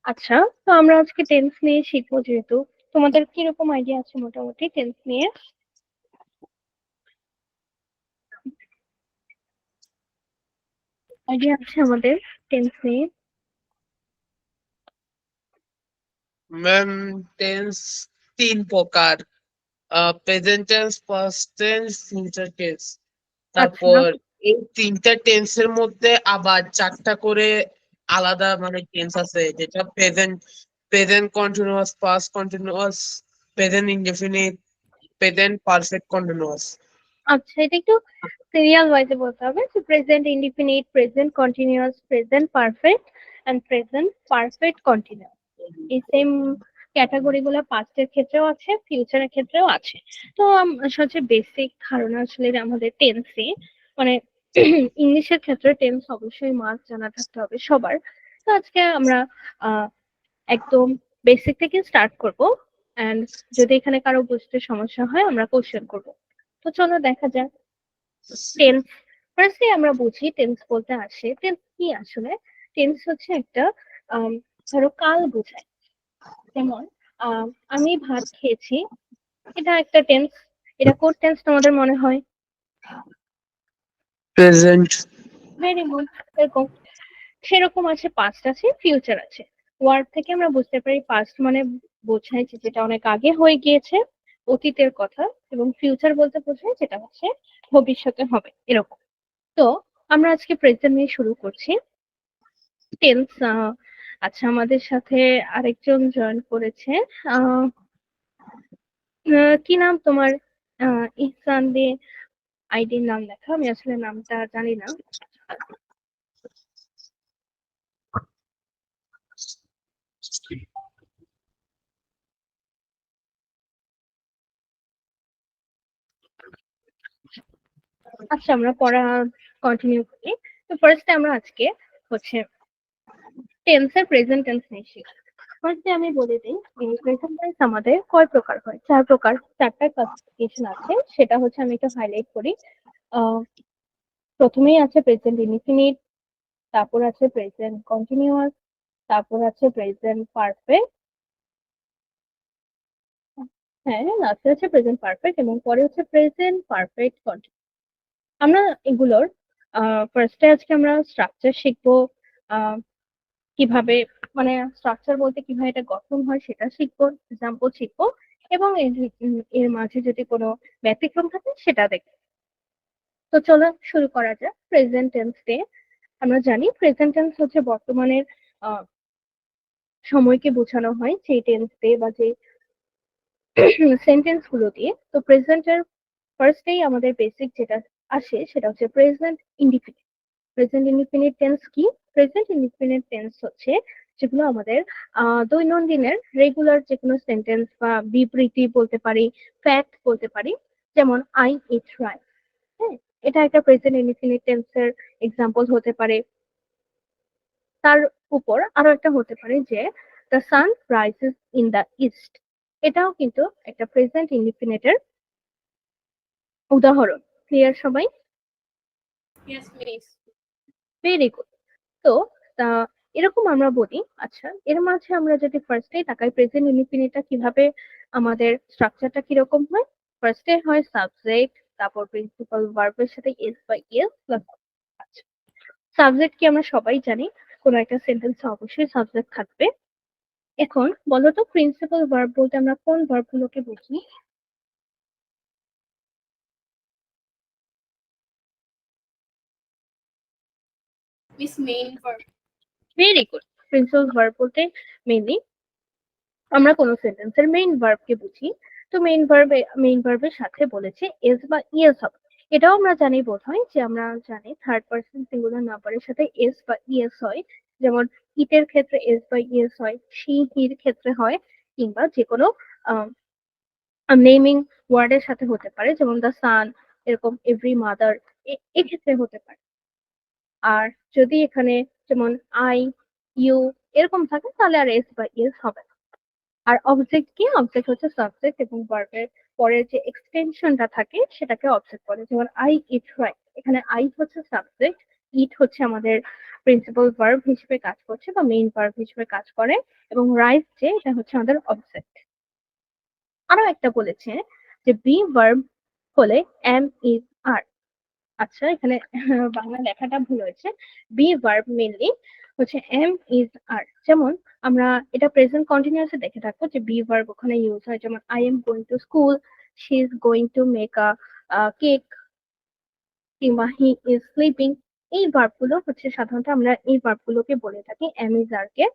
আচ্ছা, তো আমরা আজকে টেন্স নিয়ে শিখবো যেহেতু তোমাদের কিরকম আইডিয়া আছে মোটামুটি টেন্স নিয়ে? আইডিয়া আছে আমাদের টেন্স নিয়ে? ম্যাম, টেন্স তিন প্রকার: present tense, past tense, future tense. আচ্ছা, তারপর এই তিনটা টেন্সের মধ্যে আবার চারটা করে আলাদা মানে টেন্স আছে, যেটা present, present continuous, past continuous, present indefinite, present perfect continuous. আচ্ছা, এটা একটু সিরিয়াল ওয়াইজে বলতে হবে যে present indefinite, present continuous, present perfect and present perfect continuous. এই সেম ক্যাটাগরি গুলো পাস্টের ক্ষেত্রেও আছে, ফিউচারের ক্ষেত্রেও আছে। তো সবচেয়ে বেসিক ধারণা আসলে আমাদের টেন্সে মানে ইংলিশের ক্ষেত্রে টেন্স অবশ্যই মাস্ট জানা থাকতে হবে সবার। তো আজকে আমরা আহ একদম বেসিক থেকে স্টার্ট করব, এন্ড যদি এখানে কারো বুঝতে সমস্যা হয় আমরা কোশ্চেন করব। তো চলো দেখা যাক। টেন্স ফার্স্টে আমরা বুঝি টেন্স বলতে আসে টেন্স কি আসলে। টেন্স হচ্ছে একটা আম, ধরো কাল বোঝায়। যেমন আহ, আমি ভাত খেয়েছি, এটা একটা টেন্স। এটা কোন টেন্স তোমাদের মনে হয়? প্রেজেন্ট। Very good. এরকম সেরকম আছে, পাস্ট আছে, ফিউচার আছে। ওয়ার্ড থেকে আমরা বুঝতে পারি পাস্ট মানে বোঝায় যে যেটা অনেক আগে হয়ে গিয়েছে, অতীতের কথা। এবং ফিউচার বলতে বোঝায় যেটা হচ্ছে ভবিষ্যতে হবে, এরকম। তো আমরা আজকে প্রেজেন্ট নিয়ে শুরু করছি। টেন্স আচ্ছা, আমাদের সাথে আরেকজন জয়েন করেছে। আহ কি নাম তোমার? ইহসান দিয়ে আইডির নাম লেখা, আমি আসলে নামটা জানি না। আচ্ছা, আমরা পড়া কন্টিনিউ করি। তো ফার্স্টে আমরা আজকে হচ্ছে টেন্সের প্রেজেন্ট টেন্স নিয়ে শিখব। ফার্স্টে আমি বলে দিই, প্রেজেন্ট টেন্স আমাদের কয় প্রকার হয়? চার প্রকার, চারটা ক্লাসিফিকেশন আছে। সেটা হচ্ছে আমি একটু হাইলাইট করি। আহ প্রথমেই আছে প্রেজেন্ট ইনডিফিনিট, তারপর আছে প্রেজেন্ট কন্টিনিউয়াস, তারপর আছে প্রেজেন্ট পারফেক্ট। হ্যাঁ, লাস্টে আছে প্রেজেন্ট পারফেক্ট এবং পরে হচ্ছে প্রেজেন্ট পারফেক্ট কন্টিনিউয়াস। আমরা এগুলোর ফার্স্টে আজকে আমরা স্ট্রাকচার শিখবো। আহ কিভাবে মানে স্ট্রাকচার বলতে কিভাবে এটা গঠন হয় সেটা শিখবো, এক্সাম্পল শিখবো। এবং এর মাঝে যদি কোনো ব্যতিক্রম থাকে সেটা দেখবো। তো চলো শুরু করা যাক প্রেজেন্ট টেন্স দিয়ে। আমরা জানি প্রেজেন্ট টেন্স হচ্ছে বর্তমানের আহ সময়কে বোঝানো হয় যে টেন্স দিয়ে বা যে সেন্টেন্স গুলো দিয়ে। তো প্রেজেন্টের ফার্স্টেই আমাদের বেসিক যেটা আসে সেটা হচ্ছে present indefinite. Present indefinite tense কি? প্রেজেন্ট ইনডিফিনিট টেন্স হচ্ছে যেগুলো আমাদের দৈনন্দিনের রেগুলার যে কোনো সেন্টেন্স বা বিবৃতি বলতে পারি, ফ্যাক্ট বলতে পারি। যেমন আই ইট রাইস, হ্যাঁ, এটা একটা প্রেজেন্ট ইনডিফিনিট টেন্সের এক্সাম্পল হতে পারে। তার উপর আরো একটা হতে পারে যে the sun rises in the east, এটাও কিন্তু একটা প্রেজেন্ট ইনডিফিনিটের উদাহরণ। ক্লিয়ার সবাই? Yes, please. Very good. তো এরকম আমরা বলি। আচ্ছা, এর মাঝে আমরা যদি ফার্স্টেই তাকাই প্রেজেন্ট ইনডিফিনিটটা কিভাবে আমাদের স্ট্রাকচারটা কিরকম হয়। ফার্স্টে হয় সাবজেক্ট, তারপর প্রিন্সিপাল ভার্বের সাথে এস বা এস প্লাস। আচ্ছা, সাবজেক্ট কি আমরা সবাই জানি, কোনো একটা সেন্টেন্সে অবশ্যই সাবজেক্ট থাকবে। এখন বলো তো প্রিন্সিপাল ভার্ব বলতে আমরা কোন ভার্ব গুলোকে বুঝি? Miss main verb. Very good. Principal verb বলতে মেইনলি আমরা কোনো সেন্টেন্সের মেইন ভার্বকে বুঝি। তো মেইন ভার্বের সাথে বলেছে এস বা ইএস হবে। এটাও আমরা জানি বোধহয় যে আমরা জানি থার্ড পার্সন সিঙ্গুলার নাম্বারের সাথে এস বা ইএস হয়। যেমন ইটের ক্ষেত্রে এস বা ইএস হয়, শি হির ক্ষেত্রে হয়, কিংবা যে কোনো নেমিং ওয়ার্ডের সাথে হতে পারে, যেমন দ্য সান, এরকম এভরি মাদার, এক্ষেত্রে হতে পারে। আর যদি এখানে যেমন আই, ইউ এরকম থাকে তাহলে আর এস বা ইএস হবে না। আর অবজেক্ট কি? অবজেক্ট হচ্ছে সাবজেক্ট এবং ভার্বের পরের যে এক্সটেনশনটা থাকে সেটাকে অবজেক্ট বলে। যেমন আই ইট রাইট, এখানে আই হচ্ছে সাবজেক্ট ইট হচ্ছে আমাদের প্রিন্সিপাল ভার্ব হিসেবে কাজ করছে বা মেইন ভার্ব হিসেবে কাজ করে, এবং রাইজ যে এটা হচ্ছে আমাদের অবজেক্ট। আরো একটা বলেছে যে বি ভার্ব হলে এম ইজ আর। আচ্ছা, এখানে বাংলা লেখাটা ভুল হয়েছে। বি ভার্ব মেনলি হচ্ছে এম ইজ আর। যেমন আমরা এটা প্রেজেন্ট কন্টিনিউয়াসে দেখে থাকবো যে বি ভার্ব ওখানে ইউজ হয়, যেমন I am going to school, she is going to make a cake, কিংবা হি ইজ স্লিপিং। এই ভার্ব গুলো হচ্ছে সাধারণত আমরা এই ভার্ব গুলোকে বলে থাকি এম ইজ আর কে,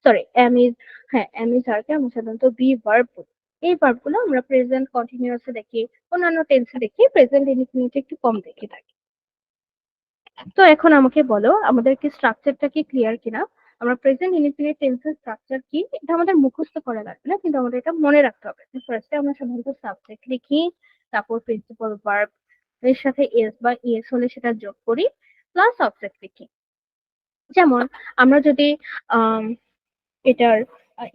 সরি এম ইজ, হ্যাঁ এম ইজ আর কে আমরা সাধারণত বি ভার্ব বলি। এই ভার্ব গুলো আমরা প্রেজেন্ট কন্টিনিউয়াসে দেখি, অন্যান্য টেন্সে দেখি, প্রেজেন্ট ইনডিফিনিটে একটু কম দেখে থাকি। তো এখন আমাকে বলো আমাদের কি স্ট্রাকচারটা কি ক্লিয়ার কিনা। আমরা প্রেজেন্ট ইনডিফিনিট টেন্সের স্ট্রাকচার কি এটা আমাদের মুখস্থ করা লাগবে না, কিন্তু আমাদের এটা মনে রাখতে হবে। ফার্স্টে আমরা সাধারণত সাবজেক্ট লিখি, তারপর প্রিন্সিপাল ভার্ব এর সাথে এস বা ইএস হলে সেটা যোগ করি, প্লাস অবজেক্ট লিখি। যেমন আমরা যদি আম, এটার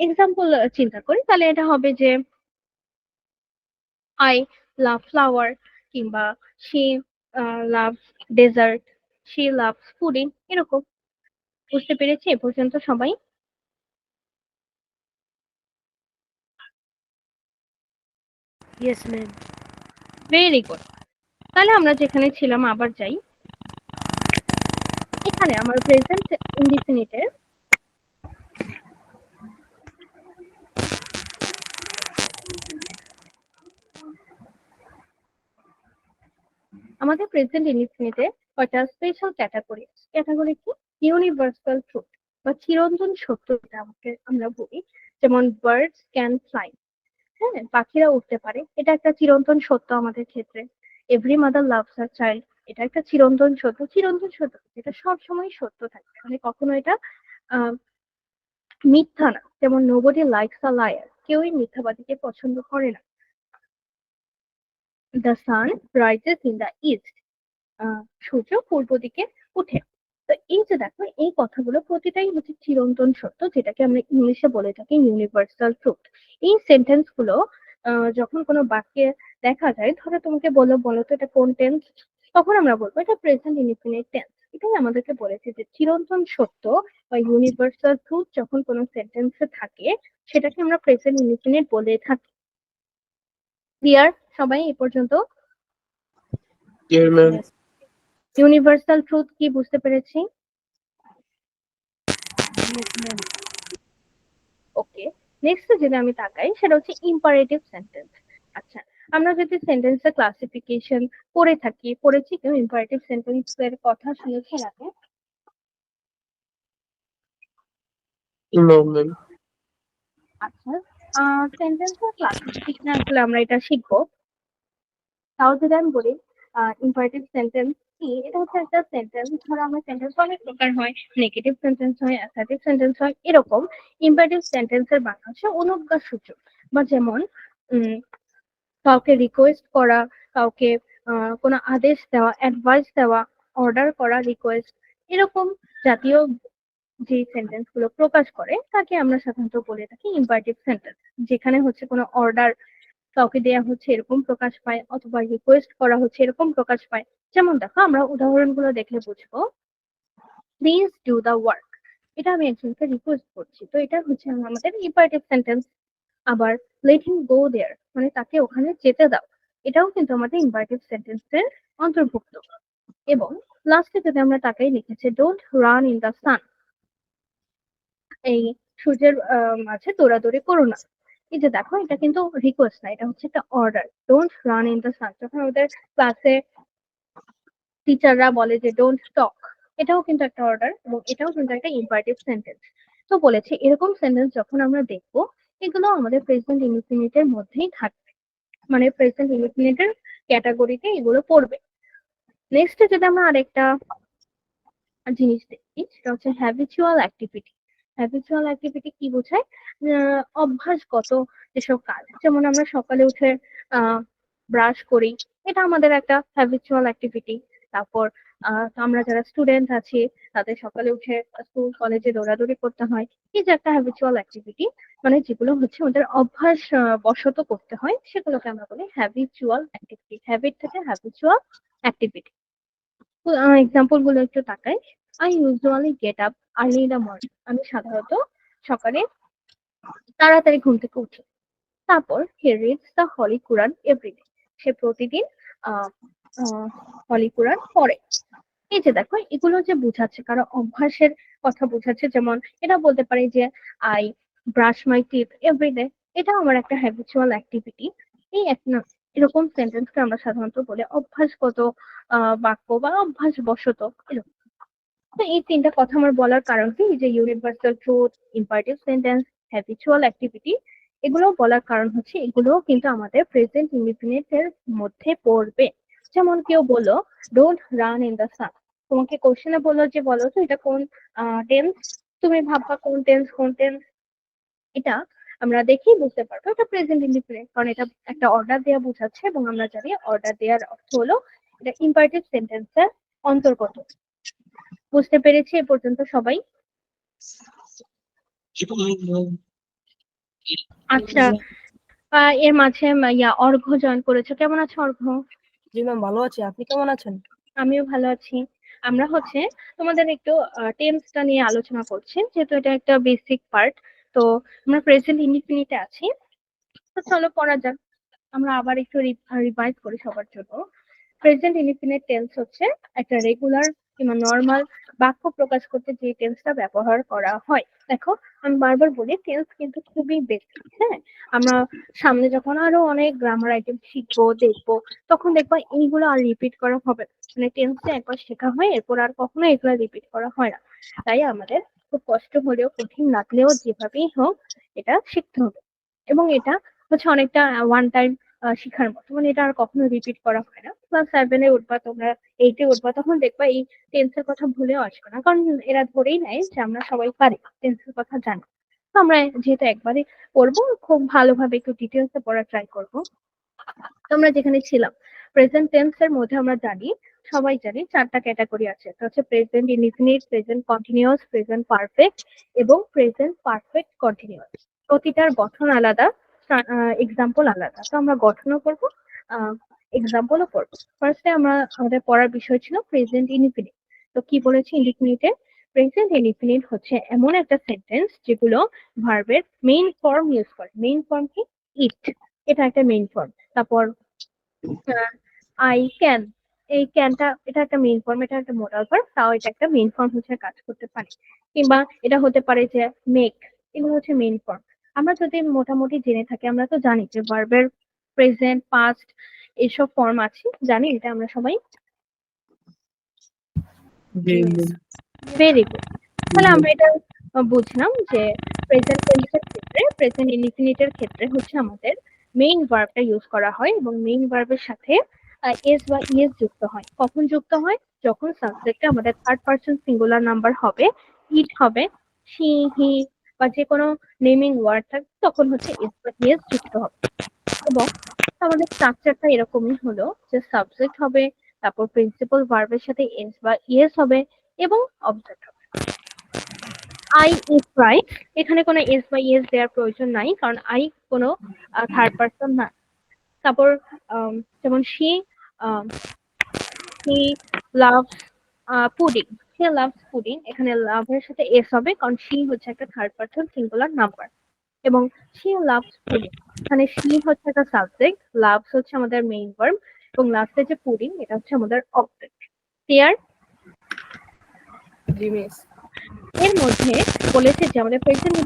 এক্সাম্পল চিন্তা করি, তাহলে এটা হবে যে আই লাভ ফ্লাওয়ার, কিংবা she love dessert, she love pudding, এরকম। বুঝতে পেরেছি এ পর্যন্ত সবাই? Yes, ma'am. Very good. তাহলে আমরা যেখানে ছিলাম আবার যাই। এখানে আমার প্রেজেন্ট ইনডিফিনিটের আমাদের প্রেজেন্ট ইনডিফিনিটে কয়টা স্পেশাল ক্যাটাগরি আছে। ক্যাটাগরি কি? ইউনিভার্সাল ট্রুথ বা চিরন্তন সত্য, যেটা আমাকে আমরা বলি। যেমন বার্ডস ক্যান ফ্লাই, হ্যাঁ পাখিরা উঠতে পারে, এটা একটা চিরন্তন সত্য আমাদের ক্ষেত্রে। Every mother loves her child, এটা একটা চিরন্তন সত্য। চিরন্তন সত্য যেটা সব সময় সত্য থাকবে, মানে কখনো এটা আহ মিথ্যা না। যেমন নোবডি লাইকস আ লায়ার, কেউই মিথ্যাবাদীকে পছন্দ করে না। The sun rises in the east, সূর্য পূর্ব দিকে উঠে। তো এই যে দেখো এই কথাগুলো প্রতিটাই হচ্ছে চিরন্তন সত্য, যেটাকে আমরা ইংলিশে বলে থাকি ইউনিভার্সাল ট্রুথ। এই সেন্টেন্স গুলো যখন কোনো বাক্যে দেখা যায়, ধরো তোমাকে বলো বলো তো এটা কোন টেন্স, তখন আমরা বলবো এটা প্রেজেন্ট ইনডিফিনিট টেন্স। এটাই আমাদেরকে বলেছে যে চিরন্তন সত্য বা ইউনিভার্সাল ট্রুথ যখন কোনো সেন্টেন্সে থাকে, সেটাকে আমরা প্রেজেন্ট ইনডিফিনিট বলে থাকি। ক্লিয়ার সবাই এই পর্যন্ত? Dear ma'am. Yes. Universal truth কি বুঝতে পেরেছি? Yes, ma'am. ওকে, নেক্সট যদি আমি তাকাই সেটা হচ্ছে ইম্পারেটিভ সেন্টেন্স। আচ্ছা, আমরা যদি সেন্টেন্সের ক্লাসিফিকেশন পড়ে থাকি, পড়েছি কেউ ইম্পারেটিভ সেন্টেন্স এর কথা শুনেছেন আগে? No ma'am. আচ্ছা, সেন্টেন্সের ক্লাসিফিকেশন আসলে আমরা এটা শিখবো। তাও যদি আমি বলি ইম্পারেটিভ সেন্টেন্স কি, এটা হচ্ছে একটা সেন্টেন্স, ধরো আমার সেন্টেন্স অনেক প্রকার হয়, নেগেটিভ সেন্টেন্স হয়, অ্যাসার্টিভ সেন্টেন্স হয়, এরকম। ইম্পারেটিভ সেন্টেন্সের বাংলা হচ্ছে অনুজ্ঞা সূচক। বা যেমন উম কাউকে রিকোয়েস্ট করা, কাউকে কোনো আদেশ দেওয়া, অ্যাডভাইস দেওয়া, অর্ডার করা, রিকোয়েস্ট, এরকম জাতীয় যে সেন্টেন্স গুলো প্রকাশ করে তাকে আমরা সাধারণত বলে থাকি ইম্পারেটিভ সেন্টেন্স। যেখানে হচ্ছে কোনো অর্ডার কাউকে দেয়া হচ্ছে এরকম প্রকাশ পায়, অথবা রিকোয়েস্ট করা হচ্ছে এরকম প্রকাশ পায়। যেমন দেখো আমরা উদাহরণগুলো দেখলে বুঝবো। প্লিজ ডু দ্য ওয়ার্ক, এটা আমি একজনকে রিকোয়েস্ট করছি, তো এটা হচ্ছে আমাদের ইম্পারেটিভ সেন্টেন্স। আবার লেট হিম গো দেয়ার, মানে তাকে ওখানে যেতে দাও, এটাও কিন্তু আমাদের ইম্পারেটিভ সেন্টেন্সের অন্তর্ভুক্ত। এবং লাস্টে যদি আমরা তাকাই লিখেছে don't run in the sun, এই সূর্যের মাঝে দৌড়াদৌড়ি করো না। এই যে দেখো এটা কিন্তু রিকোয়েস্ট না, এটা হচ্ছে একটা order. Don't run in the sun, যখন আমাদের ক্লাসে টিচাররা বলে যে ডোন্ট টক, এটাও কিন্তু একটা অর্ডার, এবং এটাও কিন্তু একটা ইম্পারেটিভ সেন্টেন্স। তো বলেছে এরকম সেন্টেন্স যখন আমরা দেখবো, এগুলো আমাদের প্রেজেন্ট ইনডিফিনিটের মধ্যেই থাকবে, মানে প্রেজেন্ট ইনডিফিনিটের ক্যাটাগরিতে এগুলো পড়বে। নেক্সট যদি আমরা আরেকটা জিনিস দেখি, সেটা হচ্ছে হ্যাবিচুয়াল অ্যাক্টিভিটি। হ্যাবিচুয়াল অ্যাক্টিভিটি কি বোঝায়? অভ্যাসগত যেসব কাজ, যেমন আমরা সকালে উঠে ব্রাশ করি, এটা আমাদের একটা হ্যাবিচুয়াল অ্যাক্টিভিটি। তারপর আমরা যারা স্টুডেন্ট আছি, তাদের সকালে উঠে স্কুল কলেজে দৌড়াদৌড়ি করতে হয়, এই যে একটা হ্যাবিচুয়াল অ্যাক্টিভিটি, মানে যেগুলো হচ্ছে আমাদের অভ্যাস বশত করতে হয়, সেগুলোকে আমরা বলি হ্যাবিচুয়াল অ্যাক্টিভিটি। হ্যাবিট থেকে হ্যাবিচুয়াল অ্যাক্টিভিটি। এক্সাম্পল গুলো একটু তাকাই। I usually get up early in the morning. আমি সাধারণত সকালে তাড়াতাড়ি ঘুম থেকে উঠি। তারপর he reads the holy Quran everyday. সে প্রতিদিন আহ হলি কুরআন পড়ে। এই যে দেখো, এগুলো যে বোঝাচ্ছে কারো অভ্যাসের কথা বোঝাচ্ছে। যেমন এটা বলতে পারি যে I brush my teeth everyday. এটা আমার একটা হ্যাবিচুয়াল অ্যাক্টিভিটি। এই এরকম সেন্টেন্সকে আমরা সাধারণত বলে অভ্যাসগত বাক্য বা অভ্যাস বশত এরকম। তো এই তিনটা কথা আমার বলার কারণ কি, এই যে universal truth, imperative sentence, habitual activity, এগুলো বলার কারণ হচ্ছে এগুলো কিন্তু আমাদের প্রেজেন্ট ইনডিফিনিট এর মধ্যে পড়বে। যেমন কেউ বললো don't run in the sun. তোমাকে কোশ্চেনে বললো যে বলো তো এটা কোন টেন্স, তুমি ভাববা কোন টেন্স কোন টেন্স। এটা আমরা দেখেই বুঝতে পারবো এটা প্রেজেন্ট ইনডিফিনিট, কারণ এটা একটা অর্ডার দেওয়া বোঝাচ্ছে এবং আমরা জানি অর্ডার দেওয়ার অর্থ হলো এটা ইম্পারেটিভ সেন্টেন্সের অন্তর্গত। বুঝতে পেরেছি এ পর্যন্ত সবাই? আচ্ছা, এর মাঝে অর্ঘ্য জয়েন করেছো। কেমন আছো অর্ঘ্য? জি ম্যাম, ভালো আছি। আপনি কেমন আছেন? আমিও ভালো আছি। আমরা তোমাদের একটু টেন্সটা নিয়ে আলোচনা করছি, যেহেতু এটা একটা বেসিক পার্ট। তো আমরা প্রেজেন্ট ইনডিফিনিটে আছি। তো চলো পড়া যাক। আমরা আবার একটু রিভাইজ করি সবার জন্য। প্রেজেন্ট ইনডিফিনিট টেন্স হচ্ছে একটা রেগুলার কিংবা নর্মাল বাক্য প্রকাশ করতে যে টেন্সটা ব্যবহার করা হয়। দেখো, আমি বারবার বলি টেন্স কিন্তু খুবই বেসিক। হ্যাঁ, আমরা সামনে যখন আরো অনেক গ্রামার আইটেম শিখবো দেখবো, তখন দেখবা এইগুলো আর রিপিট করা হবে না। মানে টেন্সটা একবার শেখা হয়, এরপর আর কখনো এগুলো রিপিট করা হয় না। তাই আমাদের খুব কষ্ট হলেও কঠিন লাগলেও যেভাবেই হোক এটা শিখতে হবে। এবং এটা হচ্ছে অনেকটা ওয়ান টাইম শিখার মতো, মানে এটা আর কখনো রিপিট করা হয় না। ক্লাস 7-এ উঠবা, তোমরা 8-এ উঠবা, তখন দেখবা এই টেন্সের কথা ভুলেও আসবে না, কারণ এরা ধরেই নেয় যে আমরা সবাই পারি, টেন্সের কথা জানি। তো আমরা যেহেতু একবারই পড়বো, খুব ভালোভাবে একটু ডিটেলসে পড়া ট্রাই করবো। তো আমরা যেখানে ছিলাম, প্রেজেন্ট টেন্স এর মধ্যে আমরা জানি, সবাই জানি 4টা ক্যাটাগরি আছে। তো হচ্ছে present indefinite, present continuous, present perfect এবং প্রেজেন্ট পারফেক্ট কন্টিনিউয়াস। প্রতিটার গঠন আলাদা, এক্সাম্পল আলাদা। তো আমরা গঠনও করবো, এক্সাম্পলও করবো। ফার্স্টে আমাদের পড়ার বিষয় ছিল প্রেজেন্ট ইনডিফিনিট। তো কি বলেছি ইনডিফিনিটে? প্রেজেন্ট ইনডিফিনিট হচ্ছে এমন একটা সেন্টেন্স যেগুলো ভার্বের মেইন ফর্ম ইউজ করে। মেইন ফর্ম কি? ইট, এটা একটা মেইন ফর্ম। তারপর আই ক্যান, এই ক্যানটা এটা একটা মেইন ফর্ম, এটা একটা মোডাল ভার্ব, তাও এটা একটা মেইন ফর্ম হিসেবে কাজ করতে পারে। কিংবা এটা হতে পারে যে মেক, এগুলো হচ্ছে মেইন ফর্ম। আমরা যদি মোটামুটি জেনে থাকি, আমরা তো জানি যে ভার্বের প্রেজেন্ট, পাস্ট এসব ফর্ম আছে, জানি এটা আমরা সবাই। Very good. তাহলে আমরা এটা বুঝলাম যে প্রেজেন্ট টেন্সের ক্ষেত্রে, প্রেজেন্ট ইনডিফিনিটের ক্ষেত্রে হচ্ছে আমাদের মেইন ভার্বটা ইউজ করা হয় এবং মেইন ভার্বের সাথে এস বা ইএস যুক্ত হয়। কখন যুক্ত হয়? যখন সাবজেক্টে আমাদের থার্ড পারসন সিঙ্গুলার নাম্বার হবে, ইট হবে, শি, হি বা যে কোনো নেমিং ওয়ার্ড থাকবে, তখন হচ্ছে এস বা ইএস যুক্ত হবে। এবং আমাদের স্ট্রাকচারটা এরকমই হলো যে সাবজেক্ট হবে, তারপর প্রিন্সিপাল ভার্বের সাথে এস বা ইএস হবে এবং অবজেক্ট হবে। আই ইজ রাইট, এখানে কোনো এস বা ইএস দেওয়ার প্রয়োজন নাই, কারণ আই কোনো থার্ড পারসন না। তারপর যেমন she loves pudding, say loves pudding, এখানে লাভের সাথে এস হবে, কারণ শি হচ্ছে একটা থার্ড পারসন সিঙ্গুলার নাম্বার। এবং শি লাভস পুডিং, এখানে শি হচ্ছে একটা সাবজেক্ট, লাভস হচ্ছে আমাদের মেইন ভার্ব এবং লাস্টে যে পুডিং এটা হচ্ছে আমাদের অবজেক্ট। ক্লিয়ার? জি মিস। এর মধ্যে বলেছে যে আমাদের প্রেজেন্ট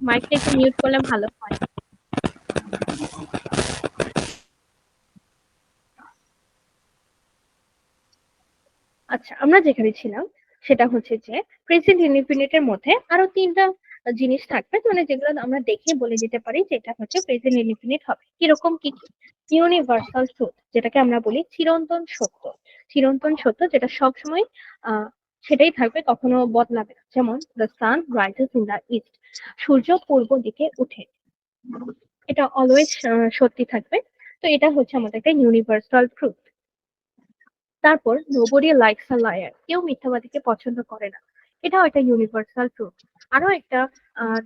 মাইকটা একটু মিউট করলে ভালো হয়। আচ্ছা, আমরা যেখানে ছিলাম সেটা হচ্ছে যে প্রেজেন্ট ইনডিফিনিটের মধ্যে আরো 3টা জিনিস থাকবে, মানে যেগুলো আমরা দেখে বলে দিতে পারি যে এটা হচ্ছে প্রেজেন্ট ইনডিফিনিট হবে। কিরকম? কি কি? ইউনিভার্সাল ট্রুথ, যেটাকে আমরা বলি চিরন্তন সত্য। চিরন্তন সত্য যেটা সবসময় সেটাই থাকবে, কখনো বদলাবে না। যেমন the sun rises in the east, সূর্য পূর্ব দিকে উঠে, এটা অলওয়েজ সত্যি থাকবে। তো এটা হচ্ছে আমাদের একটা ইউনিভার্সাল ট্রুথ। তারপর নোবডি লাইকস আ লায়ার, কেউ মিথ্যাবাদীকে পছন্দ করে না, এটাও একটা ইউনিভার্সাল ট্রুথ। আরো একটা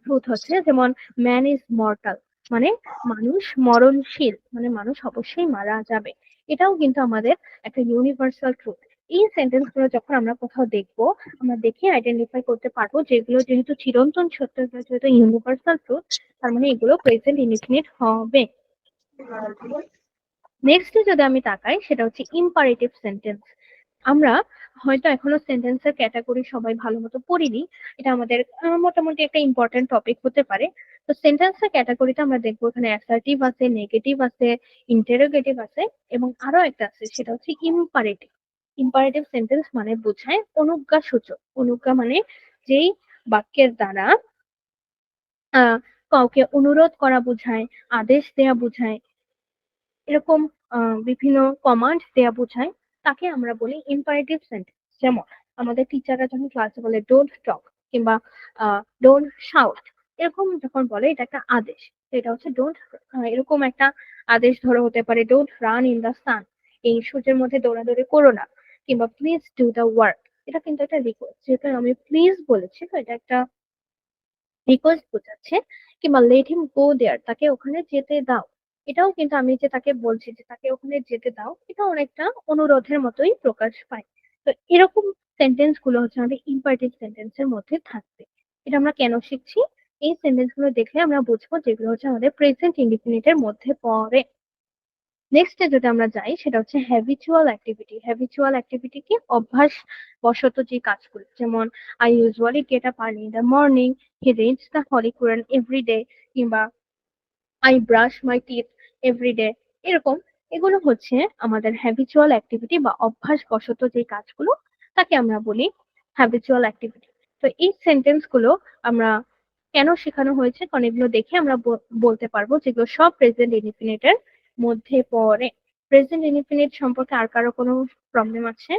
ট্রুথ হচ্ছে যেমন ম্যান ইজ মর্টাল, মানে মানুষ মরণশীল, মানে মানুষ অবশ্যই মারা যাবে। এটাও কিন্তু আমাদের একটা ইউনিভার্সাল ট্রুথ। এই সেন্টেন্স গুলো যখন আমরা কোথাও দেখবো, আমরা দেখে আইডেন্টিফাই করতে পারবো যেগুলো যেহেতু চিরন্তন সত্য, এগুলো যেহেতু ইউনিভার্সাল ট্রুথ, তার মানে এগুলো প্রেজেন্ট ইনডিফিনিট হবে। নেক্সট যদি আমি তাকাই, সেটা হচ্ছে ইম্পারেটিভ সেন্টেন্স। আমরা হয়তো এখনো সেন্টেন্সের ক্যাটাগরি সবাই ভালো মতো পড়িনি, এটা আমাদের মোটামুটি একটা ইম্পর্টেন্ট টপিক হতে পারে। তো সেন্টেন্সের ক্যাটাগরিতে আমরা দেখবো এখানে অ্যাসার্টিভ আছে, নেগেটিভ আছে, ইন্টারোগেটিভ আছে, এবং আরো একটা আছে সেটা হচ্ছে ইম্পারেটিভ। ইম্পারেটিভ সেন্টেন্স মানে বোঝায় অনুজ্ঞা সূচক। অনুজ্ঞা মানে যেই বাক্যের দ্বারা আহ কাউকে অনুরোধ করা বোঝায়, আদেশ দেয়া বোঝায়, এরকম বিভিন্ন কমান্ড দেয়া বোঝায়, তাকে আমরা বলি ইম্পারেটিভ সেন্টেন্স। যেমন আমাদের টিচাররা যখন ক্লাসে বলে ডোন্ট টক কিংবা ডোন্ট শাউট, এরকম যখন বলে এটা একটা আদেশ। তো এটা হচ্ছে ডোন্ট, এরকম একটা আদেশ ধরো হতে পারে ডোন্ট রান ইন দা সান, এই সূর্যের মধ্যে দৌড়াদৌড়ি করো না, কিংবা প্লিজ ডু দা ওয়ার্ক। এটা কিন্তু একটা রিকোয়েস্ট, যেহেতু আমি প্লিজ বলেছি তো এটা একটা রিকোয়েস্ট বোঝাচ্ছে। কিংবা লেট হিম গো দেয়ার, তাকে ওখানে যেতে দাও, এটাও কিন্তু আমি যে তাকে বলছি যে তাকে ওখানে যেতে দাও, এটা অনেকটা অনুরোধের মতোই প্রকাশ পায়। তো এরকম সেন্টেন্স গুলো হচ্ছে আমাদের ইম্পারেটিভ সেন্টেন্সের মধ্যে থাকবে। এটা আমরা কেন শিখছি? এই সেন্টেন্স গুলো দেখলে আমরা বুঝবো যেগুলো হচ্ছে আমাদের প্রেজেন্ট ইনডিফিনিটের মধ্যে পড়ে। নেক্সট যদি আমরা যাই, সেটা হচ্ছে হ্যাবিচুয়াল অ্যাক্টিভিটি। হ্যাবিচুয়াল অ্যাক্টিভিটি কি? অভ্যাস বশত যে কাজগুলো, যেমন I usually get up early in the morning, he reads the holy Quran every day, কিংবা I brush my teeth every day. এরকম এগুলো হচ্ছে আমাদের হ্যাবিচুয়াল অ্যাক্টিভিটি বা অভ্যাস বশত যে কাজগুলো, তাকে আমরা বলি হ্যাবিচুয়াল অ্যাক্টিভিটি। তো এই সেন্টেন্স গুলো আমরা কেন শেখানো হয়েছে, কারণ এগুলো দেখে আমরা বলতে পারবো যেগুলো সব প্রেজেন্ট ইনডিফিনিটের মধ্যে পড়ে। প্রেজেন্ট ইনডিফিনিট সম্পর্কে আর কারো কোনো প্রবলেম আছে?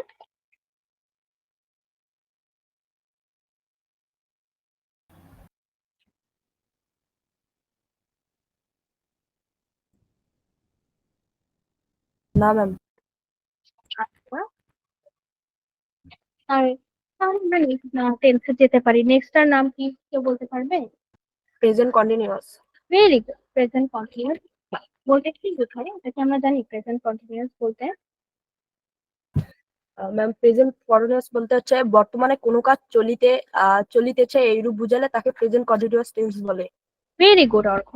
না ম্যাম। আচ্ছা, আর তাহলে আমরা টেন্সে যেতে পারি। নেক্সট টার নাম কি কেউ বলতে পারবে? Present continuous. Very good, present continuous বলতে কি বোঝায়? এটাকে আমরা জানি প্রেজেন্ট কন্টিনিউয়াস বলতে। ম্যাম প্রেজেন্ট কন্টিনিউয়াস বলতে হচ্ছে বর্তমানে কোনো কাজ চলিতেছে এইরূপ বুঝালে তাকে প্রেজেন্ট কন্টিনিউয়াস টেন্স বলে। Very good Arka.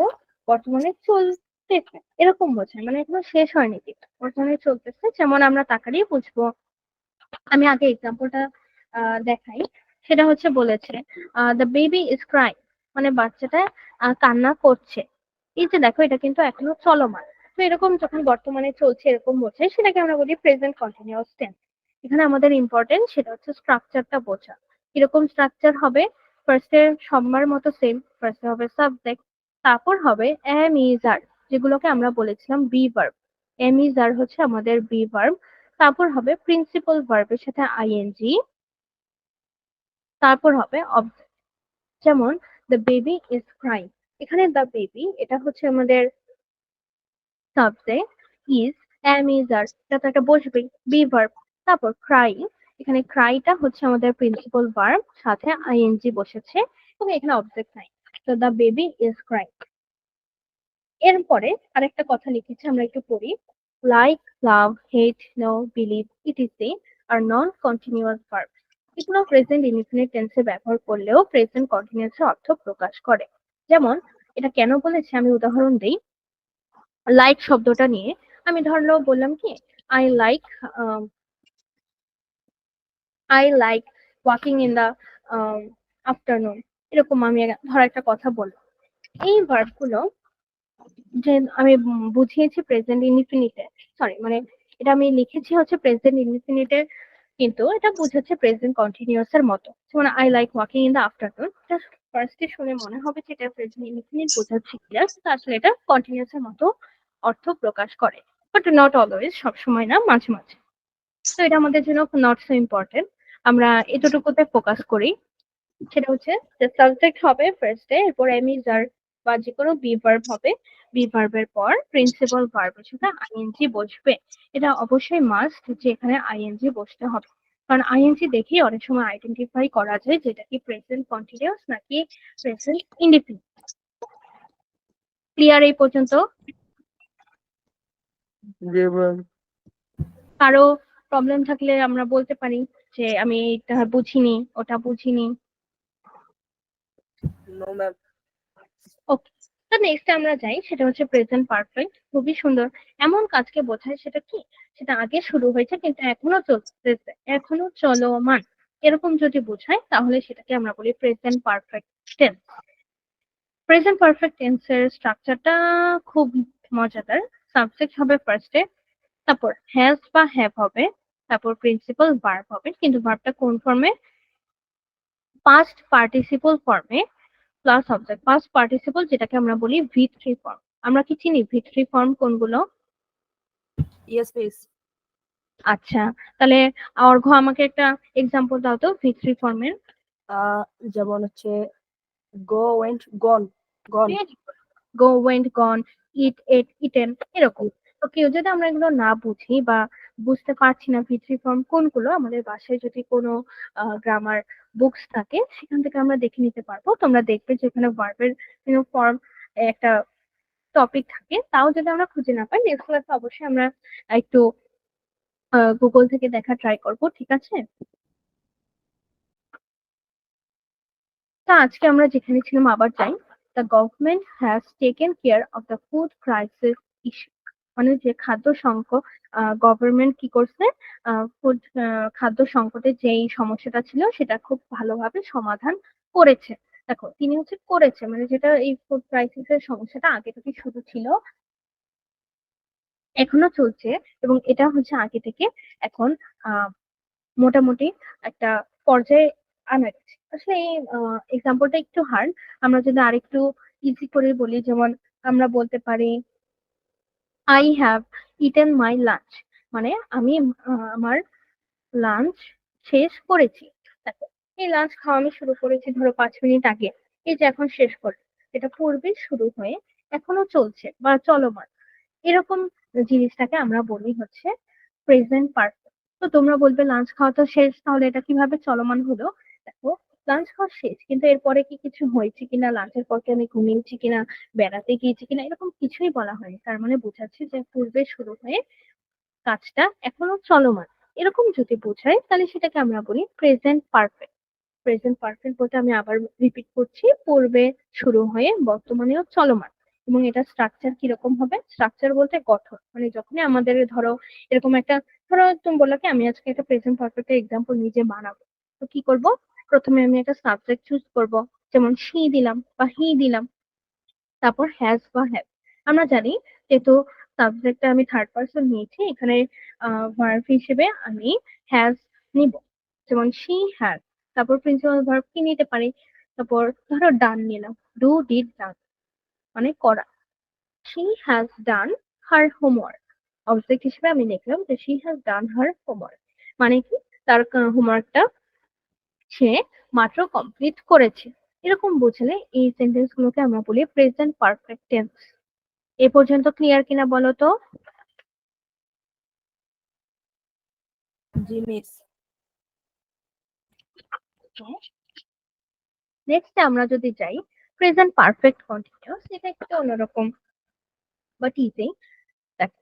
বর্তমানে চলতেছে এরকম বোঝায়, মানে এখনো শেষ হয়নি কিন্তু বর্তমানে চলতেছে। যেমন আমরা তাকালেই বুঝবো। আমি আগে এক্সাম্পলটা দেখাই। সেটা হচ্ছে বলেছে দ্য বেবি ইজ ক্রাইং, মানে বাচ্চাটা কান্না করছে। এই যে দেখো, এটা কিন্তু এখনো চলমান। তো এরকম যখন বর্তমানে চলছে এরকম বোঝায়, সেটাকে আমরা বলি প্রেজেন্ট কন্টিনিউয়াস টেন্স। এখানে আমাদের ইম্পর্টেন্ট সেটা হচ্ছে স্ট্রাকচারটা বোঝা। কিরকম স্ট্রাকচার হবে? ফার্স্টে সবার মতো সেম, ফার্স্টে হবে সাবজেক্ট, তারপর হবে এম ইজ আর, যেগুলোকে আমরা বলেছিলাম বি ভার্ব। এম ইজ আর হচ্ছে আমাদের বি ভার্ব। তারপর হবে প্রিন্সিপাল ভার্বের সাথে আইএনজি, তারপর হবে অবজেক্ট। যেমন দ্য বেবি ইজ ক্রাইং, এখানে দ্য বেবি এটা হচ্ছে আমাদের সাবজেক্ট, ইজ এম ইজ আর এটা তো একটা বসবেই বি ভার্ব। তারপর ক্রাই, এখানে ক্রাইটা হচ্ছে আমাদের প্রিন্সিপাল ভার্ব, সাথে আইএনজি বসেছে, এবং এখানে অবজেক্ট নাই। তো দ্য বেবি ইজ ক্রাইং। এরপরে আরেকটা কথা লিখেছে, আমরা একটু পড়ি। লাইক, লাভ, হেট, নো, বিলিভ, ইটিসি আর নন কন্টিনিউয়াস ভার্ব। এগুলো প্রেজেন্ট ইনডিফিনিট টেন্সে ব্যবহার করলেও প্রেজেন্ট কন্টিনিউয়াস অর্থ প্রকাশ করে। যেমন এটা কেন বলেছে আমি উদাহরণ দিই। লাইক শব্দটা নিয়ে আমি ধরলো বললাম কি, I like I like walking in the afternoon. এরকম আমি ধর একটা কথা বললাম। এই ভার্ব গুলো যে আমি বুঝিয়েছি প্রেজেন্ট ইনডিফিনিটে, সরি মানে এটা আমি লিখেছি হচ্ছে প্রেজেন্ট ইনডিফিনিটে, কিন্তু এটা বুঝাচ্ছে প্রেজেন্ট কন্টিনিউয়াস এর মতো। যেমন I like walking in the afternoon, এটা ফার্স্টে শুনে মনে হবে যে এটা প্রেজেন্ট ইনডিফিনিট বোঝাচ্ছে কিনা, কিন্তু আসলে এটা কন্টিনিউয়াস এর মতো অর্থ প্রকাশ করে। বাট নট অলওয়েজ, সবসময় না, মাঝে মাঝে। তো এটা আমাদের জন্য নট সো ইম্পর্টেন্ট। আমরা এতটুকুতে ফোকাস করি। সেটা হচ্ছে যে সাবজেক্ট হবে ফার্স্টে, এরপর এম ইজ আর বা যে কোনো বি ভার্ব হবে। বি ভার্বের পর প্রিন্সিপাল ভার্বের সাথে আইএনজি বসবে। এটা অবশ্যই মাস্ট যে এখানে আইএনজি বসতে হবে। কারণ আইএনজি দেখেই অনেক সময় আইডেন্টিফাই করা যায় যেটা কি প্রেজেন্ট কন্টিনিউয়াস নাকি প্রেজেন্ট ইনডিফিনিট। ক্লিয়ার এই পর্যন্ত? জি ম্যাম। কারো প্রবলেম থাকলে আমরা বলতে পারি যে আমি এটা বুঝিনি, ওটা বুঝিনি। No ma'am. ওকে, তো নেক্সট আমরা যাই, সেটা হচ্ছে প্রেজেন্ট পারফেক্ট। খুবই সুন্দর। এমন কাজকে বোঝায় সেটা কি, সেটা আগে শুরু হয়েছে কিন্তু এখনো চলতেছে, এখনো চলমান, এরকম যদি বোঝায় তাহলে সেটাকে আমরা বলি present perfect tense. Present perfect টেন্সের স্ট্রাকচারটা খুব মজাদার। সাবজেক্ট হবে ফার্স্টে, তারপর হ্যাজ বা হ্যাভ হবে, তারপর প্রিন্সিপাল ভার্ব হবে, কিন্তু ভার্বটা কোন ফর্মে? পাস্ট পার্টিসিপল ফর্মে প্লাস অবজেক্ট। পাস্ট পার্টিসিপল যেটাকে আমরা বলি V3 ফর্ম। আমরা কি চিনি V3 ফর্ম কোনগুলো? Yes please. আচ্ছা, তাহলে অর্ঘ আমাকে একটা এক্সাম্পল দাও তো V3 ফর্মের। যেমন হচ্ছে গো ওয়েন্ট গন। গন। গো, ওয়েন্ট, গন, ইট, এট, ইটেন, এরকম। তো কেউ যদি আমরা এগুলো না বুঝি বা বুঝতে পারছি না V3 ফর্ম কোনগুলো, আমাদের বাসায় যদি কোনো গ্রামার বুকস থাকে সেখান থেকে আমরা দেখে নিতে পারবো। তোমরা দেখবে যেখানে ভার্বের ফর্ম একটা টপিক থাকে, তাও যদি আমরা খুঁজে না পাই নেক্সট ক্লাসে অবশ্যই আমরা একটু গুগল থেকে দেখা ট্রাই করব, ঠিক আছে? তা আজকে আমরা যেখানে ছিলাম আবার যাই। The government has taken care of the food crisis issue. মানে যে খাদ্য সংকট, গভর্নমেন্ট কি করছে, ফুড খাদ্য সংকটের যেই সমস্যাটা ছিল সেটা খুব ভালোভাবে সমাধান করেছে। দেখো তিনি হচ্ছে করেছে, মানে যেটা এই ফুড ক্রাইসিসের সমস্যাটা আগে থেকে শুরু ছিল, এখনো চলছে, এবং এটা হচ্ছে আগে থেকে এখন আহ মোটামুটি একটা পর্যায়ে আনা গেছে। আসলে এই এক্সাম্পলটা একটু হার্ড, আমরা যদি আরেকটু ইজি করে বলি, যেমন আমরা বলতে পারি I have eaten my lunch, মানে আমি আমার লাঞ্চ শেষ করেছি। দেখো এই লাঞ্চ খাওয়া আমি শুরু করেছি ধরো 5 মিনিট আগে, এই যে এখন শেষ করছি, এটা পূর্বে শুরু হয়ে এখনো চলছে বা চলমান, এরকম জিনিসটাকে আমরা বলি হচ্ছে প্রেজেন্ট পারফেক্ট। তো তোমরা বলবে লাঞ্চ খাওয়া তো শেষ, তাহলে এটা কিভাবে চলমান হলো? দেখো লাঞ্চ খাওয়া শেষ কিন্তু এরপরে কি কিছু হয়েছে কিনা, লাঞ্চের পর কি আমি ঘুমিয়েছি কিনা, বেড়াতে গিয়েছি কিনা, এরকম কিছুই বলা হয়নি। তার মানে বোঝাচ্ছে যে পূর্বে শুরু হয়ে কাজটা এখনো চলমান, এরকম যদি বোঝায় তাহলে সেটাকে আমরা বলি প্রেজেন্ট পারফেক্ট। প্রেজেন্ট পারফেক্ট বলতে আমি আবার রিপিট করছি, পূর্বে শুরু হয়ে বর্তমানেও চলমান। এবং এটা স্ট্রাকচার কিরকম হবে? স্ট্রাকচার বলতে গঠন, মানে যখনই আমাদের ধরো এরকম একটা, ধরো তুমি বললো কি আমি আজকে একটা প্রেজেন্ট পারফেক্ট এক্সাম্পল নিজে বানাবো, তো কি করব? প্রথমে আমি একটা সাবজেক্ট চুজ করব, যেমন শি দিলাম বা হি দিলাম, তারপর হ্যাজ বা হ্যাভ। আমরা জানি যেহেতু সাবজেক্টটা আমি থার্ড পার্সন নিয়েছি, এখানে ভার্ব হিসেবে আমি হ্যাজ নিব, যেমন শি হ্যাজ। তারপর প্রিন্সিপাল ভার্ব কি নিতে পারি? তারপর ধরো ডান নিলাম, ডু, ডিড, ডান, মানে করা। She has done her homework, object হিসেবে আমি লিখলাম যে she has done her homework, মানে কি তার হোমওয়ার্কটা সে মাত্র কমপ্লিট করেছে। এরকম বুঝলে এই সেন্টেন্স গুলোকে আমরা বলি প্রেজেন্ট পারফেক্ট টেন্স। এ পর্যন্ত ক্লিয়ার কিনা বলো তো? জি মিস। নেক্সট আমরা যদি যাই প্রেজেন্ট পারফেক্ট কন্টিনিউয়াস, এটা একটু অন্যরকম বাট ইজি। দেখো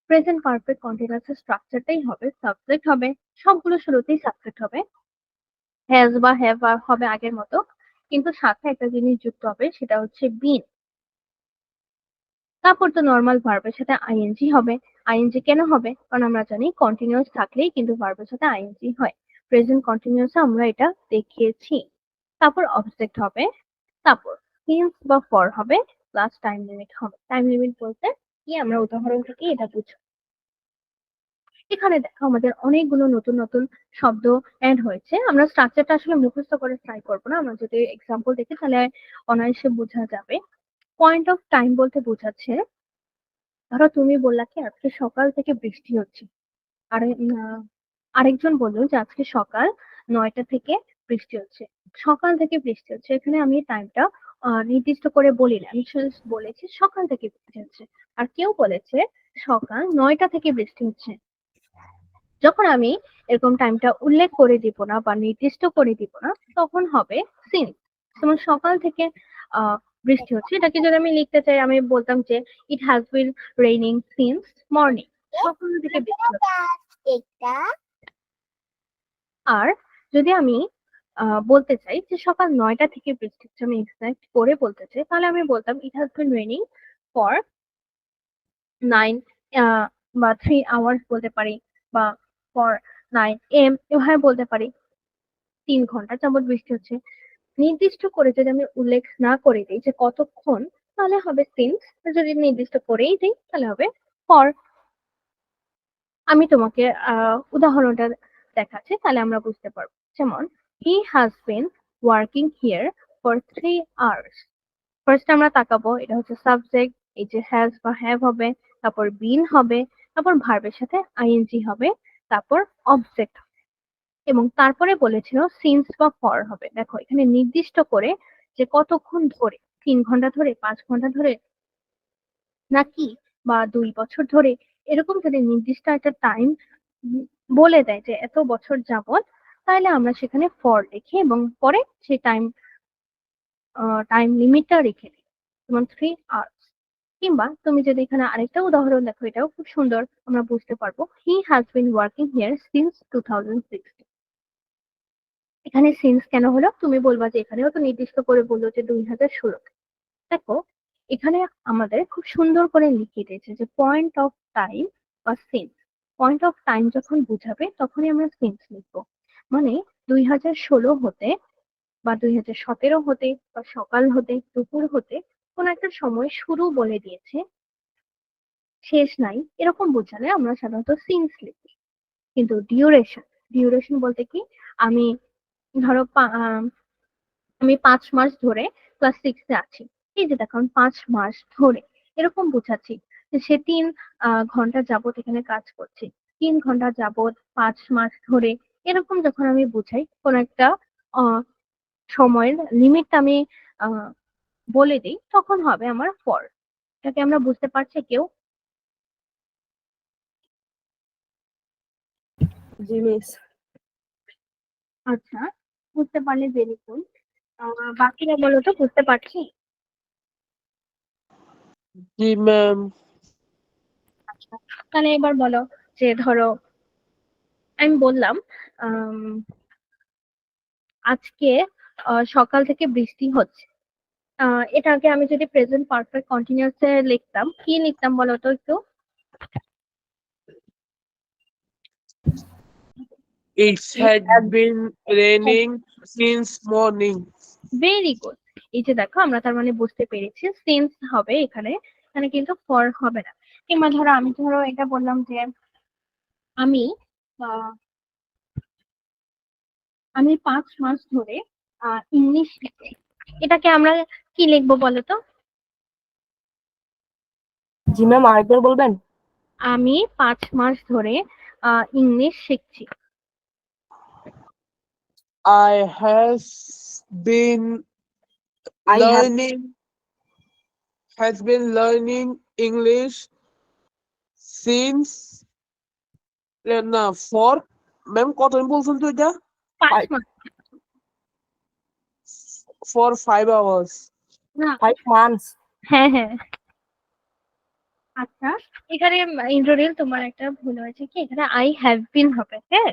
প্রেজেন্ট পারফেক্ট কন্টিনিউয়াস এর স্ট্রাকচারটাই হবে সাবজেক্ট হবে, সবগুলো শুরুতেই সাবজেক্ট হবে, হ্যাজ বা হ্যাভ হবে আগের মতো, কিন্তু সাথে একটা জিনিস যুক্ত হবে সেটা হচ্ছে বিন। তারপর তো নর্মাল ভার্বের সাথে আইএনজি হবে। আইএনজি কেন হবে? কারণ আমরা জানি কন্টিনিউয়াস থাকলেই কিন্তু ভার্বের সাথে আইএনজি হয়। প্রেজেন্ট কন্টিনিউয়াস আমরা এটা দেখিয়েছি। তারপর অবজেক্ট হবে, তারপর সিন্স বা ফর হবে, প্লাস টাইম লিমিট হবে। টাইম লিমিট বলতে কি, আমরা উদাহরণ থেকে এটা বুঝবো। এখানে দেখো আমাদের অনেকগুলো নতুন নতুন শব্দ অ্যাড হয়েছে। আমরা স্ট্রাকচারটা আসলে মুখস্থ করে ট্রাই করবো না, আমরা যদি এক্সাম্পল দেখি তাহলে অনায়াসে বোঝা যাবে। পয়েন্ট অফ টাইম বলতে বোঝাচ্ছে, ধরো তুমি বললা কি আজকে সকাল থেকে বৃষ্টি হচ্ছে, আর আরেকজন বললো যে আজকে সকাল 9টা থেকে বৃষ্টি হচ্ছে। সকাল থেকে বৃষ্টি হচ্ছে, এখানে আমি টাইমটা নির্দিষ্ট করে বলি না, আমি শুধু বলেছি সকাল থেকে বৃষ্টি হচ্ছে। আর কেউ বলেছে সকাল 9টা থেকে বৃষ্টি হচ্ছে। যখন আমি এরকম টাইমটা উল্লেখ করে দিব না বা নির্দিষ্ট করে দিব না, তখন হবে সিন্স। যেমন সকাল থেকে বৃষ্টি হচ্ছে, এটাকে যদি আমি লিখতে চাই, আমি বলতাম যে it has been raining since morning. সকাল থেকে বৃষ্টি হচ্ছে। আর যদি আমি বলতে চাই যে সকাল 9টা থেকে বৃষ্টি হচ্ছে, আমি এক্সাক্ট করে বলতে চাই, তাহলে আমি বলতাম it has been raining for 9 বা 3 আওয়ার্স বলতে পারি, বা ফর 9 AM এভাবে বলতে পারি। 3 ঘন্টা যাবত বৃষ্টি হচ্ছে। নির্দিষ্ট করে যদি আমি উল্লেখ না করে দিই যে কতক্ষণ, তাহলে হবে সিন্স। যদি নির্দিষ্ট করেই দিই তাহলে হবে ফর। আমি তোমাকে উদাহরণটা দেখাচ্ছি, তাহলে আমরা বুঝতে পারবো। যেমন he has been working here for 3 hours. First আমরা তাকাবো, এটা হচ্ছে সাবজেক্ট, এই যে হ্যাজ বা হ্যাভ হবে, তারপর বিন হবে, তারপর ভার্বের সাথে আইএনজি হবে, তারপর অবজেক্ট, এবং তারপরে বলেছিল সিন্স বা ফর হবে। দেখো এখানে নির্দিষ্ট করে যে কতক্ষণ ধরে, 3 ঘন্টা ধরে, 5 ঘন্টা ধরে, নাকি বা 2 বছর ধরে, এরকম যদি নির্দিষ্ট একটা টাইম বলে দেয় যে এত বছর যাবত, তাহলে আমরা সেখানে ফর লিখি এবং পরে সেই টাইম লিমিটটা রেখে দিই, যেমন 3 আওয়ার্স। কিংবা তুমি যদি এখানে আরেকটা উদাহরণ দেখো, এটাও খুব সুন্দর, আমরা বুঝতে পারবো। He has been working here since 2016। এখানে সিন্স কেন হলো, তুমি বলবা যে এখানেও তো নির্দিষ্ট করে বললো যে 2016। দেখো এখানে আমাদের খুব সুন্দর করে লিখে দিয়েছে যে পয়েন্ট অফ টাইম বা সিন্স। পয়েন্ট অফ টাইম যখন বুঝাবে তখনই আমরা সিন্স লিখবো। মানে 2016 হতে বা 2017 হতে বা সকাল হতে দুপুর হতে কোন একটা সময় শুরু বলে দিয়েছে, শেষ নাই, এরকম বোঝালে আমরা সাধারণত সিন্স লিখি। কিন্তু ডিউরেশন, ডিউরেশন বলতে কি, আমি ধরো আমি 5 মাস ধরে ক্লাস 6-এ আছি, এই যে দেখো আমি 5 মাস ধরে এরকম বোঝাচ্ছি যে সে 3 ঘন্টা যাবত এখানে কাজ করছে, 3 ঘন্টা যাবত 5 মাস ধরে, এরকম যখন আমি বুঝাই কোন একটা আহ সময়ের লিমিটটা আমি আহ বলে দিই, তখন হবে আমার ফর। এটাকে আমরা বুঝতে পারছি কেউ? জি মিস। আচ্ছা, বুঝতে পারলে ভেরি গুড। বাকিরা বলো তো, বুঝতে পারছি? জি ম্যাম। আচ্ছা, তাহলে এবার বলো যে ধরো আমি বললাম আম, আজকে সকাল থেকে বৃষ্টি হচ্ছে। এটাকে আমি যদি প্রেজেন্ট পারফেক্ট কন্টিনিউয়াস এ লিখতাম, কি লিখতাম বলো তো একটু? It had been raining since morning. Very good. এই যে দেখো আমরা তার মানে বুঝতে পেরেছি সিন্স হবে এখানে, এখানে কিন্তু ফর হবে না। কিংবা ধরো আমি এটা বললাম যে আমি আহ, আমি 5 মাস ধরে ইংলিশ শিখছি। এটাকে আমরা কি লিখবো বলো তো? জি ম্যাম, আরেকবার বলবেন? আমি 5 মাস ধরে ইংলিশ শিখছি। I has been I have learning has been learning English since না for ম্যাম কতদিন বলছেন তো এটা? 5 মাস For 5 hours. না, 5 months. হ্যাঁ হ্যাঁ। আচ্ছা, এখানে ইন্দ্রনীল তোমার একটা ভুল হয়েছে, কি এখানে আই হ্যাভ বিন হবে, হ্যাঁ,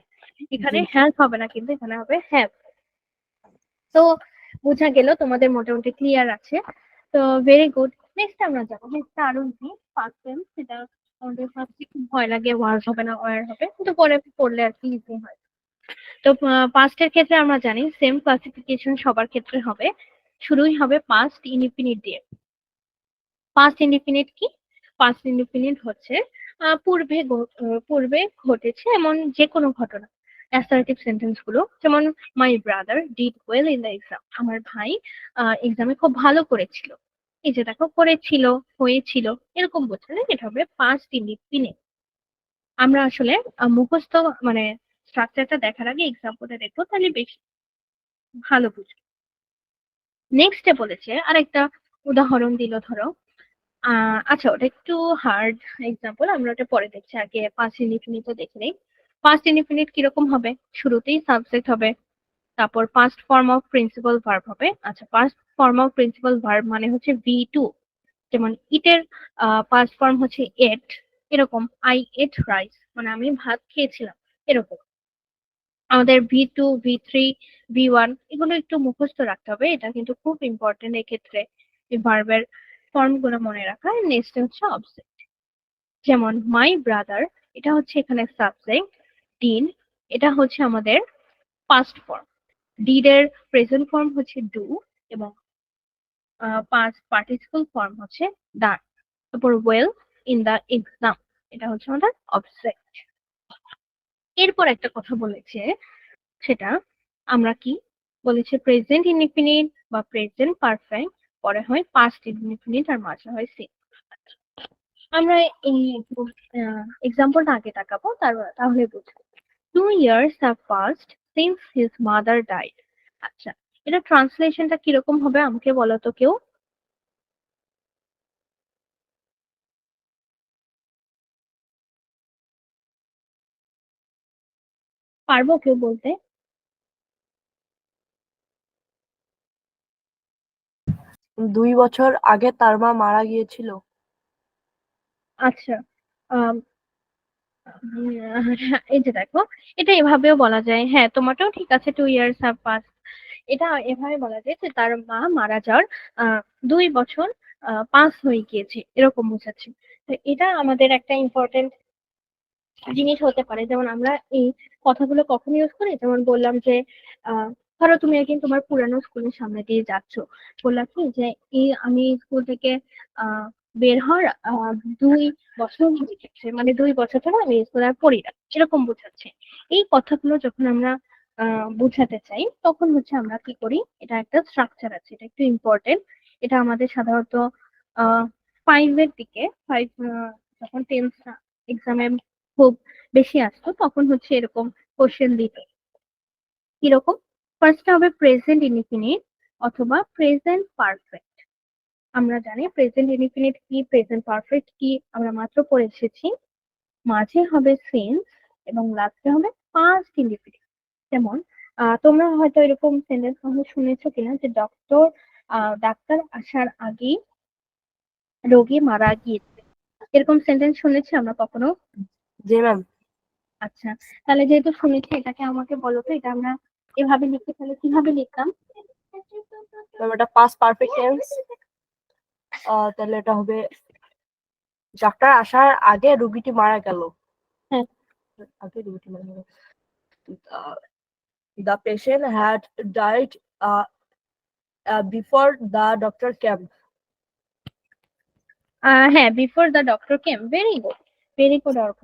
এখানে জি। হ্যাজ হবে না, কিন্তু এখানে হবে হ্যাভ। তো বোঝা গেল তোমাদের মোটামুটি ক্লিয়ার আছে। তো ভেরি গুড। নেক্সট আমরা যাবো, নেক্সট আরো কি পাস্ট টেন্স, সেটা আমাদের ফার্স্টে খুব ভয় লাগে, ওয়াজ হবে না ওয়ার হবে, কিন্তু পরে পড়লে আর কি ইজি হয়। তো পাস্টের ক্ষেত্রে আমরা জানি সেম ক্লাসিফিকেশন সবার ক্ষেত্রে হবে, শুরুই হবে পাস্ট ইনডিফিনিট দিয়ে। পাস্ট ইনডিফিনিট কি? পাস্ট ইনডিফিনিট হচ্ছে পূর্বে ঘটেছে এমন যে কোনো ঘটনা। অ্যাসার্টিভ সেন্টেন্স গুলো যেমন my brother did well in the exam, আমার ভাই এক্সামে খুব ভালো করেছিল। এই যে দেখো করেছিল, হয়েছিল, এরকম বোঝালে এটা হবে পাস্ট ইনডিফিনিট। আমরা আসলে মুখস্থ মানে স্ট্রাকচারটা দেখার আগে এক্সাম্পলটা দেখবো, তাহলে বেশ ভালো বুঝবো। নেক্সটে বলেছে আরেকটা উদাহরণ দিল, ধরো আচ্ছা ওটা একটু হার্ড এক্সাম্পল, আমরা ওটা পরে দেখছি, আগে পাঁচ ইনডিফিনিটটা দেখে নেই। পাস্ট ইনডিফিনিট কিরকম হবে? শুরুতেই সাবজেক্ট হবে, তারপর past form of principal verb হবে। আচ্ছা, past form of principal verb মানে হচ্ছে ভি টু। যেমন ইটের পাস্ট ফর্ম হচ্ছে এট, এরকম আই এট রাইস মানে আমি ভাত খেয়েছিলাম, এরকম। আমাদের V two, V three, V one এগুলো একটু মুখস্থ রাখতে হবে, এটা কিন্তু খুব ইম্পর্টেন্ট এক্ষেত্রে এই ভার্বের ফর্ম গুলো মনে রাখা। নেক্সট হচ্ছে অবজেক্ট, যেমন মাই ব্রাদার, এটা হচ্ছে এখানে সাবজেক্ট। ডিন, এটা হচ্ছে আমাদের পাস্ট ফর্ম। ডিড এর প্রেজেন্ট ফর্ম হচ্ছে ডু এবং পাস্ট পার্টিসিপল ফর্ম হচ্ছে ডান। তারপর ওয়েল ইন দা এক্সাম, এটা হচ্ছে আমাদের অবজেক্ট। এরপর একটা কথা বলেছে, সেটা আমরা কি বলেছে, প্রেজেন্ট ইনডিফিনিট বা প্রেজেন্ট পারফেক্ট, পরে হয় পাস্ট ইনডিফিনিট আর মাঝে হয় সি। আমরা এই এক্সাম্পলটা আগে তাকাবো, তাহলে বুঝবো। 2 years have passed since his mother died. আচ্ছা, এটা ট্রান্সলেশনটা কিরকম হবে আমাকে বলো তো কেউ। পারবো কেউ বলতে? 2 বছর আগে তার মা মারা গিয়েছিল। আচ্ছা, আম, এই যে দেখো, এটা এভাবেও বলা যায়। হ্যাঁ, তোমারটাও ঠিক আছে, 2 years have passed। এটা এভাবে বলা যায় যে তার মা মারা যাওয়ার 2 বছর পাস হয়ে গিয়েছে, এরকম বোঝাচ্ছে। তো এটা আমাদের একটা ইম্পর্টেন্ট জিনিস হতে পারে। যেমন আমরা এই কথাগুলো কখন ইউজ করি, যেমন বললাম যে ধরো তুমি একদিন তোমার পুরানো স্কুলের সামনে দিয়ে যাচ্ছ, বললাম কি যে এই আমি স্কুল থেকে আহ বের হওয়ার 2 বছর হয়ে গেছে, মানে 2 বছর ধরে আমি স্কুলে আর পড়ি না, এরকম বোঝাচ্ছে। এই কথাগুলো যখন আমরা বোঝাতে চাই তখন হচ্ছে আমরা কি করি, এটা একটা স্ট্রাকচার আছে, এটা একটু ইম্পর্টেন্ট। এটা আমাদের সাধারণত 5 এর দিকে, 5 যখন 10th এক্সামে খুব বেশি আসতো তখন হচ্ছে এরকম কোশ্চেন দিত। কিরকম? ফার্স্ট হবে প্রেজেন্ট ইনডিফিনিট অথবা প্রেজেন্ট পারফেক্ট। আমরা জানি প্রেজেন্ট ইনডিফিনিট কি, প্রেজেন্ট পারফেক্ট কি, আমরা মাত্র পড়ে এসেছি। মাঝে হবে সেন্স এবং লাস্টে হবে পাস্ট ইনডিফিনিট। যেমন তোমরা হয়তো এরকম সেন্টেন্স কখনো শুনেছো কিনা যে ডাক্তার আসার আগেই রোগী মারা গিয়েছে, এরকম সেন্টেন্স শুনেছি আমরা কখনো? জি ম্যাম। আচ্ছা, তাহলে যেহেতু শুনেছি এটাকে আমাকে বলো তো, এটা আমরা এভাবে লিখতে তাহলে কিভাবে লিখতাম? ম্যাম এটা পাস্ট পারফেক্ট টেন্স, তাহলে এটা হবে ডাক্তার আসার আগে রোগীটি মারা গেল। হ্যাঁ, আগে রোগীটি মারা গেল। The patient had died before the doctor came. হ্যাঁ, before the doctor came, very good, very good Argha.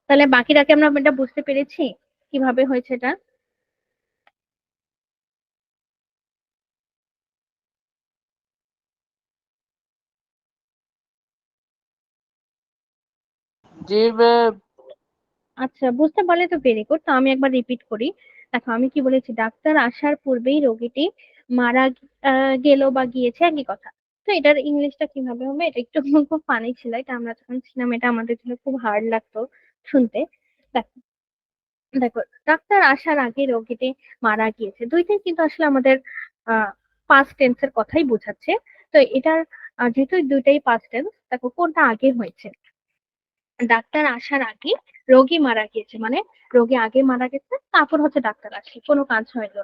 তাহলে বাকিটাকে আমরা এটা বুঝতে পেরেছি কিভাবে হয়েছে এটা। জি ম্যাম। আচ্ছা, বুঝতে পারলে তো ভেরি গুড। তো আমি একবার রিপিট করি। দেখো আমি কি বলেছি, ডাক্তার আসার পূর্বেই রোগীটি মারা গেল বা গিয়েছে, একই কথা। তো এটার ইংলিশটা কিভাবে হবে, এটা একটু খুব ফানি ছিল, এটা আমরা যখন ছিলাম এটা আমাদের জন্য খুব হার্ড লাগতো শুনতে। দেখো, দেখো, ডাক্তার আসার আগে রোগীটি মারা গিয়েছে, দুইটাই কিন্তু আসলে আমাদের পাস্ট টেন্সের কথাই বোঝাচ্ছে। তো এটার যেহেতু দুইটাই পাস্ট টেন্স, দেখো কোনটা আগে হয়েছে। ডাক্তার আসার আগে রোগী মারা গিয়েছে মানে রোগী আগে মারা গেছে, তারপর হচ্ছে ডাক্তার আসে, কোনো কাজ হয়নি।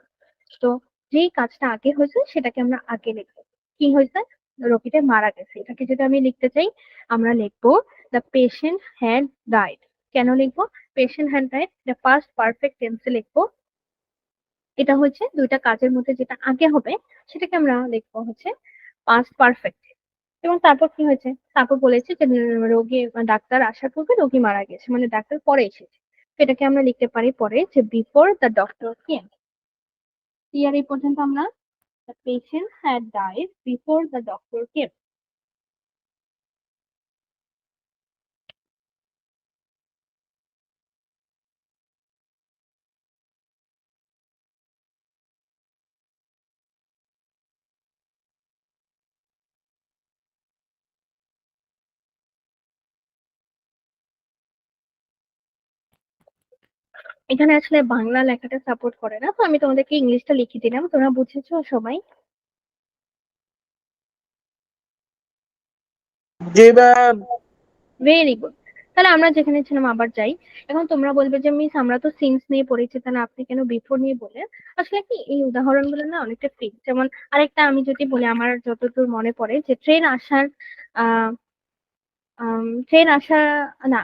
তো যেই কাজটা আগে হয়েছে সেটাকে আমরা আগে লিখবো। কি হয়েছে? রোগীটা মারা গেছে, এটাকে যদি আমি লিখতে চাই আমরা লিখবো দ্য পেশেন্ট হ্যাড ডাইড। কেন লিখবো পেশেন্ট হ্যাড ডাইড? এটা পাস্ট পারফেক্ট টেন্সে লিখবো। এটা হচ্ছে দুইটা কাজের মধ্যে যেটা আগে হবে সেটাকে আমরা লিখবো হচ্ছে পাস্ট পারফেক্ট। এবং তারপর কি হয়েছে, তারপর বলেছে যে রোগী ডাক্তার আসার পূর্বে রোগী মারা গেছে, মানে ডাক্তার পরে এসেছে। তো এটাকে আমরা লিখতে পারি পরে যে before the doctor came. Clear এই পর্যন্ত আমরা? The patient had died before the doctor কেম। এখানে আসলে বাংলা লেখাটা সাপোর্ট করে না, তো আমি তোমাদেরকে ইংলিশটা লিখে দিলাম, তোমরা বুঝেছো সবাই? জি ম্যাম। Very good. তাহলে আমরা যেখানে ছিলাম আবার যাই। এখন তোমরা বলবে যে মিস আমরা তো সিন্স নিয়ে পড়েছি, তাহলে আপনি কেন বিফোর নিয়ে বললেন? আসলে কি এই উদাহরণগুলো না অনেকটা ফিক্স। যেমন আরেকটা আমি যদি বলি, আমার যতদূর মনে পড়ে যে ট্রেন আসার আহ ট্রেন আসা না,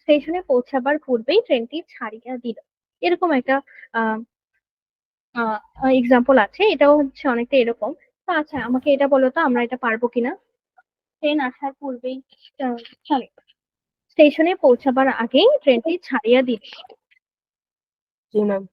স্টেশনে পৌঁছাবার পূর্বেই ট্রেনটি ছাড়িয়া দিল, এরকম একটা এক্সাম্পল আছে। এটাও হচ্ছে অনেকটা এরকম। তো আচ্ছা আমাকে এটা বলো তো, আমরা এটা পারবো কিনা? ট্রেন আসার পূর্বেই সরি, স্টেশনে পৌঁছাবার আগেই ট্রেনটি ছাড়িয়া দিল। জি ম্যাম।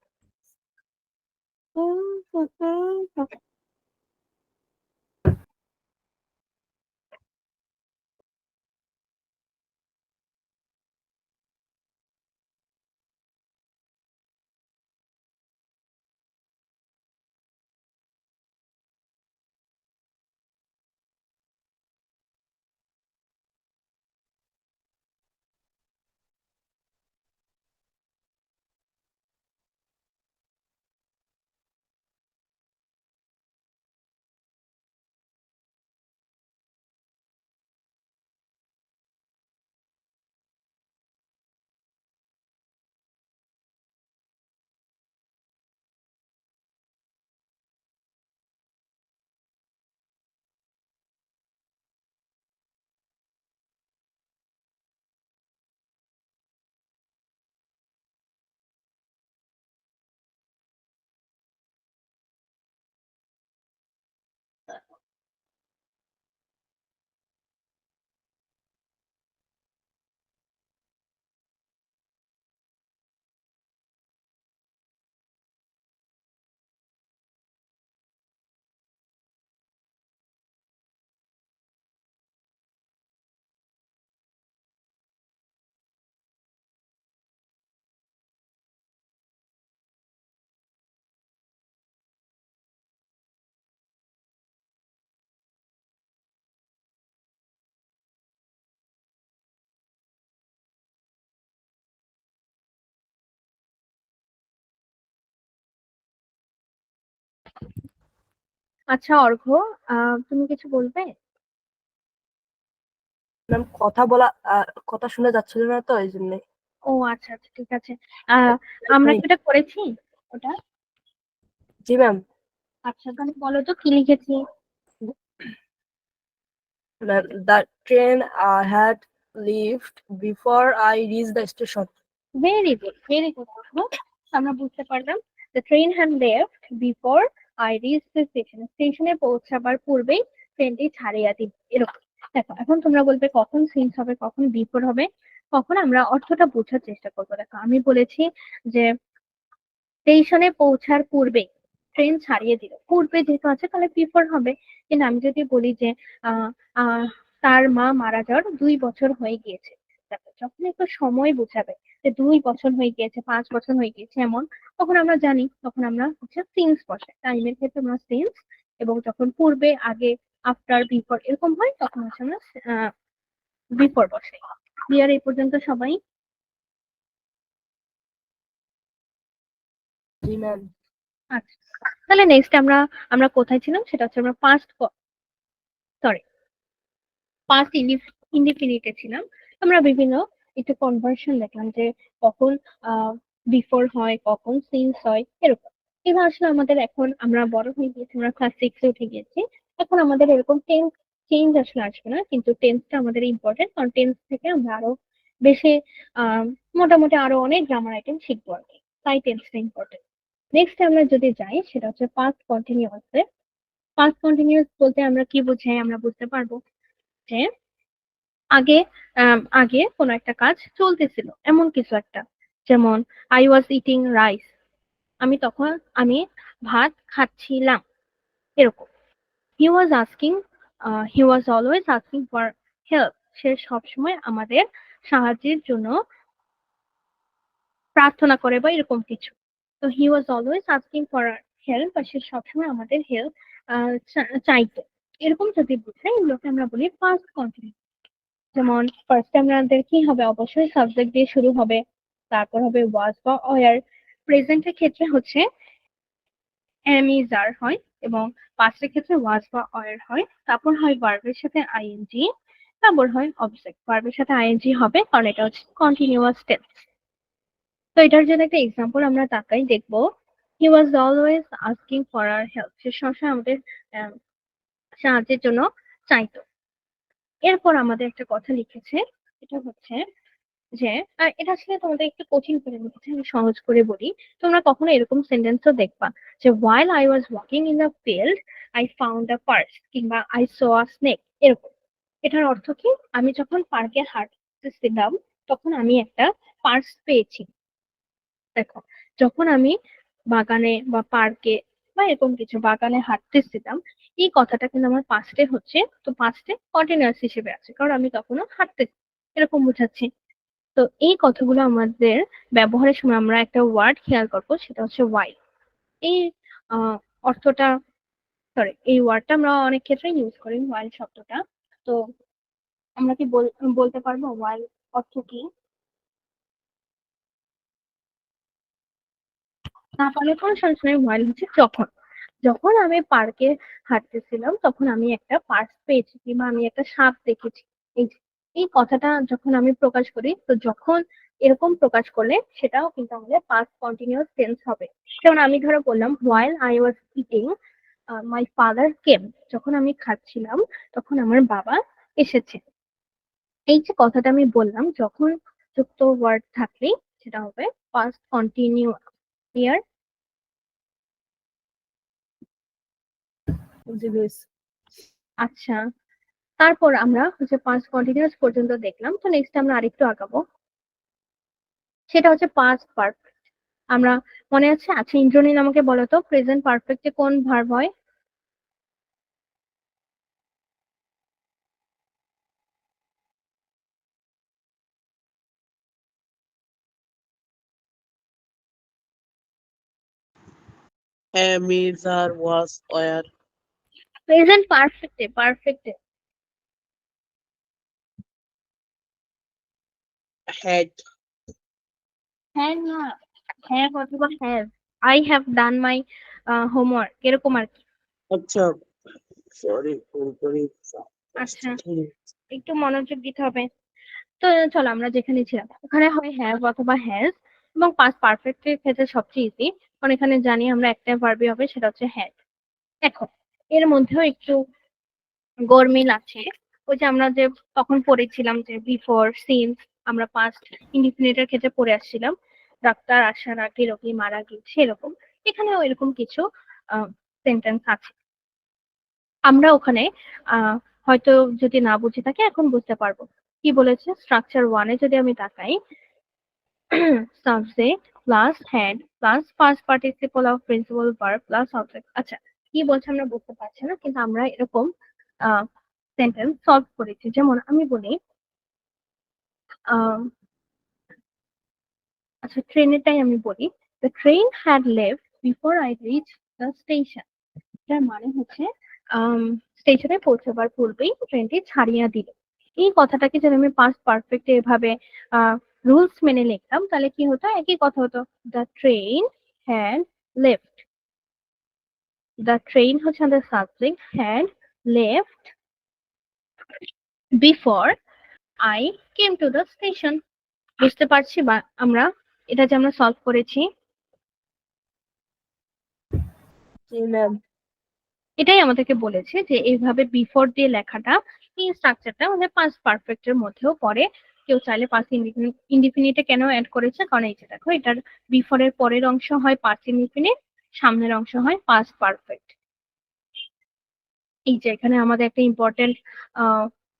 আচ্ছা অর্ঘ্য, তুমি কিছু বলবে? ম্যাম কথা বলা কথা শোনা যাচ্ছিল না তো এই জন্য। ও আচ্ছা আচ্ছা, ঠিক আছে। আহ আমরা কি ওটা করেছি ওটা? জি ম্যাম। আচ্ছা তাহলে বলো তো কি লিখেছি। The train had left before I reached the station. Very good, very good Arghya. আমরা বুঝতে পারলাম the train had left before I reach the station, স্টেশনে পৌঁছাবার পূর্বেই ট্রেনটি ছাড়িয়া দিল, এরকম। দেখো এখন তোমরা বলবে কখন সিন্স হবে কখন বিফোর হবে, কখন আমরা অর্থটা বোঝার চেষ্টা করবো। দেখো আমি বলেছি যে স্টেশনে পৌঁছার পূর্বে ট্রেন ছাড়িয়ে দিল, পূর্বে যেহেতু আছে তাহলে বিফোর হবে। কিন্তু আমি যদি বলি যে আহ আহ তার মা মারা যাওয়ার 2 বছর হয়ে গিয়েছে, দেখো যখন একটু সময় বোঝাবে যে 2 বছর হয়ে গিয়েছে 5 বছর হয়ে গিয়েছে এমন, তখন আমরা জানি, তখন আমরা হচ্ছে সিন্স বসে, টাইমের ক্ষেত্রে আমরা সিন্স। এবং যখন পূর্বে আগে আফটার বিফোর এরকম হয় তখন হচ্ছে আমরা বিফোর বসে। ক্লিয়ার এই পর্যন্ত সবাই? জি ম্যাম। আচ্ছা তাহলে নেক্সট আমরা আমরা কোথায় ছিলাম, সেটা হচ্ছে আমরা সরি পাস্ট ইনডিফিনিটে ছিলাম। আমরা বিভিন্ন একটু কনভার্সন দেখলাম যে কখন বিফোর হয় কখন সিন্স হয় এরকম। এবার আসলে আমাদের এখন আমরা বড় হয়ে গিয়েছি, আমরা ক্লাস 6-এ উঠে গিয়েছি। এখন আমাদের এরকম টেন্স চেঞ্জ আসলে আসবে না, কিন্তু টেন্সটা আমাদের ইম্পর্টেন্ট, কারণ টেন্স থেকে আমরা আরো বেশি আহ মোটামুটি আরো অনেক গ্রামার আইটেম শিখবো আর কি, তাই টেন্সটা ইম্পর্টেন্ট। নেক্সট আমরা যদি যাই সেটা হচ্ছে পাস্ট কন্টিনিউয়াস। পাস্ট কন্টিনিউয়াস বলতে আমরা কি বুঝাই, আমরা বুঝতে পারবো যে আগে আগে কোনো একটা কাজ চলতেছিল এমন কিছু একটা। যেমন আই ওয়াজ ইটিং রাইস, তখন আমি ভাত খাচ্ছিলাম, এরকম। He was asking, he was always asking for help, সে সবসময় আমাদের সাহায্যের জন্য প্রার্থনা করে বা এরকম কিছু। তো he was always asking for help, বা সে সবসময় আমাদের হেল্প চাইতো, এরকম যদি বুঝাই এগুলোকে আমরা বলি পাস্ট কন্টিনিউয়াস। যেমন ফার্স্ট আমাদের কি হবে, অবশ্যই সাবজেক্ট দিয়ে শুরু হবে, তারপর হবে ওয়াজ বা ওয়ার, প্রেজেন্টের ক্ষেত্রে হচ্ছে am is are হয় এবং পাস্টের ক্ষেত্রে was বা were হয়, তারপর হয় ভার্বের সাথে ing, তারপর হয় অবজেক্ট। ভার্বের সাথে ing হবে কারণ এটা হচ্ছে কন্টিনিউয়াস টেন্স। তো এটার জন্য একটা এক্সাম্পল আমরা তাকাই দেখবো, he was always asking for our help, সে সবসময় আমাদের আহ, সাহায্যের জন্য চাইতো। এরপর আমাদের একটা কথা লিখেছে, এটা হচ্ছে যে এটা আসলে তোমাদের একটু কঠিন করে লিখেছে, আমি সহজ করে বলি। তোমরা কখনো এরকম সেন্টেন্সও দেখবা যে while I was walking in the field I found a purse কিংবা I saw a snake, এরকম। এটার অর্থ কি, আমি যখন পার্কে হাঁটতেছিলাম তখন আমি একটা পার্স পেয়েছি। দেখো, যখন আমি বাগানে বা পার্কে বা এরকম কিছু বাগানে হাঁটতেছিলাম, এই কথাটা কিন্তু আমার পাস্টে হচ্ছে, তো পাস্টে কন্টিনিউয়াস হিসেবে আছে কারণ আমি তখনও হাঁটতেছি, এরকম বোঝাচ্ছি। তো এই কথাগুলো আমাদের ব্যবহারের সময় আমরা একটা ওয়ার্ড খেয়াল করবো, সেটা হচ্ছে ওয়াইল। এই অর্থটা, সরি, এই ওয়ার্ডটা আমরা অনেক ক্ষেত্রে ইউজ করি, ওয়াইল শব্দটা। তো আমরা কি বলতে পারবো ওয়াইল অর্থ কি? না পারলে কোনো সমস্যা নেই। ওয়াইল হচ্ছে যখন, যখন আমি পার্কে হাঁটতেছিলাম তখন আমি একটা পার্স পেয়েছি কিংবা আমি একটা সাপ দেখেছি। এই যে, এই কথাটা যখন আমি প্রকাশ করি, তো যখন এরকম প্রকাশ করলে সেটাও কিন্তু আমাদের পাস্ট কন্টিনিউয়াস টেন্স হবে। যেমন আমি ধরো বললাম while I was eating my father came, যখন আমি খাচ্ছিলাম তখন আমার বাবা এসেছে। এই যে কথাটা আমি বললাম, যখন যুক্ত ওয়ার্ড থাকলেই সেটা হবে পাস্ট কন্টিনিউয়াস। ক্লিয়ার? জি মিস। আচ্ছা, তারপর আমরা হচ্ছে পাস্ট কন্টিনিউয়াস পর্যন্ত দেখলাম, তো নেক্সট আমরা আরেকটু আগাবো, সেটা হচ্ছে পাস্ট পারফেক্ট। আমরা মনে আছে? আচ্ছা ইন্দ্রনীল আমাকে বলো তো প্রেজেন্ট পারফেক্টে কোন ভার্ব হয়? am, is, are, was, were, present পারফেক্টে, পারফেক্টে had, হ্যাঁ না, হ্যাভ অথবা have, I have done my homework, এরকম আর কি। আচ্ছা সরি পুরোপুরি আচ্ছা, একটু মনোযোগ দিতে হবে। তো চলো আমরা যেখানে ছিলাম ওখানে হয় হ্যাভ অথবা হ্যাজ, এবং পাস্ট পারফেক্ট এর ক্ষেত্রে সবচেয়ে ইজি, কারণ এখানে জানি আমরা একটা ভার্বই হবে, সেটা হচ্ছে হ্যাড। দেখো, এর মধ্যেও একটু গরমিল আছে। ওই যে আমরা যে তখন পড়েছিলাম যে বিফোর, সিন্স, আমরা পাস্ট ইনডিফিনিটের ক্ষেত্রে পড়ে আসছিলাম, ডাক্তার আসার আগে রোগী মারা গিয়েছে, এরকম। এখানেও এরকম কিছু সেন্টেন্স আছে। আমরা ওখানে হয়তো যদি না বুঝে থাকি এখন বুঝতে পারবো। কি বলেছে স্ট্রাকচার ওয়ানে যদি আমি তাকাই, subject plus had plus past participle of principal verb plus object. আচ্ছা, কি বলছে আমরা বুঝতে পারছি না, কিন্তু আমরা এরকম সেন্টেন্স সলভ করেছি। যেমন আমি বলি, আহ, আচ্ছা ট্রেনেরটাই আমি বলি, the train had left before I reach the station. এটার মানে হচ্ছে স্টেশনে পৌঁছাবার পূর্বেই ট্রেনটি ছাড়িয়া দিল। এই কথাটাকে যদি আমি পাস্ট পারফেক্ট এভাবে রুলস মেনে লিখতাম তাহলে কি হতো, একই কথা হতো, the train had left. The train হচ্ছে আমাদের subject, had left before I came to the station. বুঝতে পারছি বা আমরা এটা যে আমরা সলভ করেছি, জি ম্যাম। এটাই আমাদেরকে বলেছে যে এইভাবে বিফোর দিয়ে লেখাটা, এই স্ট্রাকচারটা আমাদের পাস্ট পারফেক্ট এর মধ্যেও পড়ে। কেউ চাইলে পাস্ট ইনডিফিনিটে কেন অ্যাড করেছে, কারণ এই যে দেখো, এটার বিফোর এর পরের অংশ হয় পাস্ট ইনডিফিনিট, সামনের অংশ হয় পাস্ট পারফেক্ট। এই যে এখানে আমাদের একটা ইম্পর্টেন্ট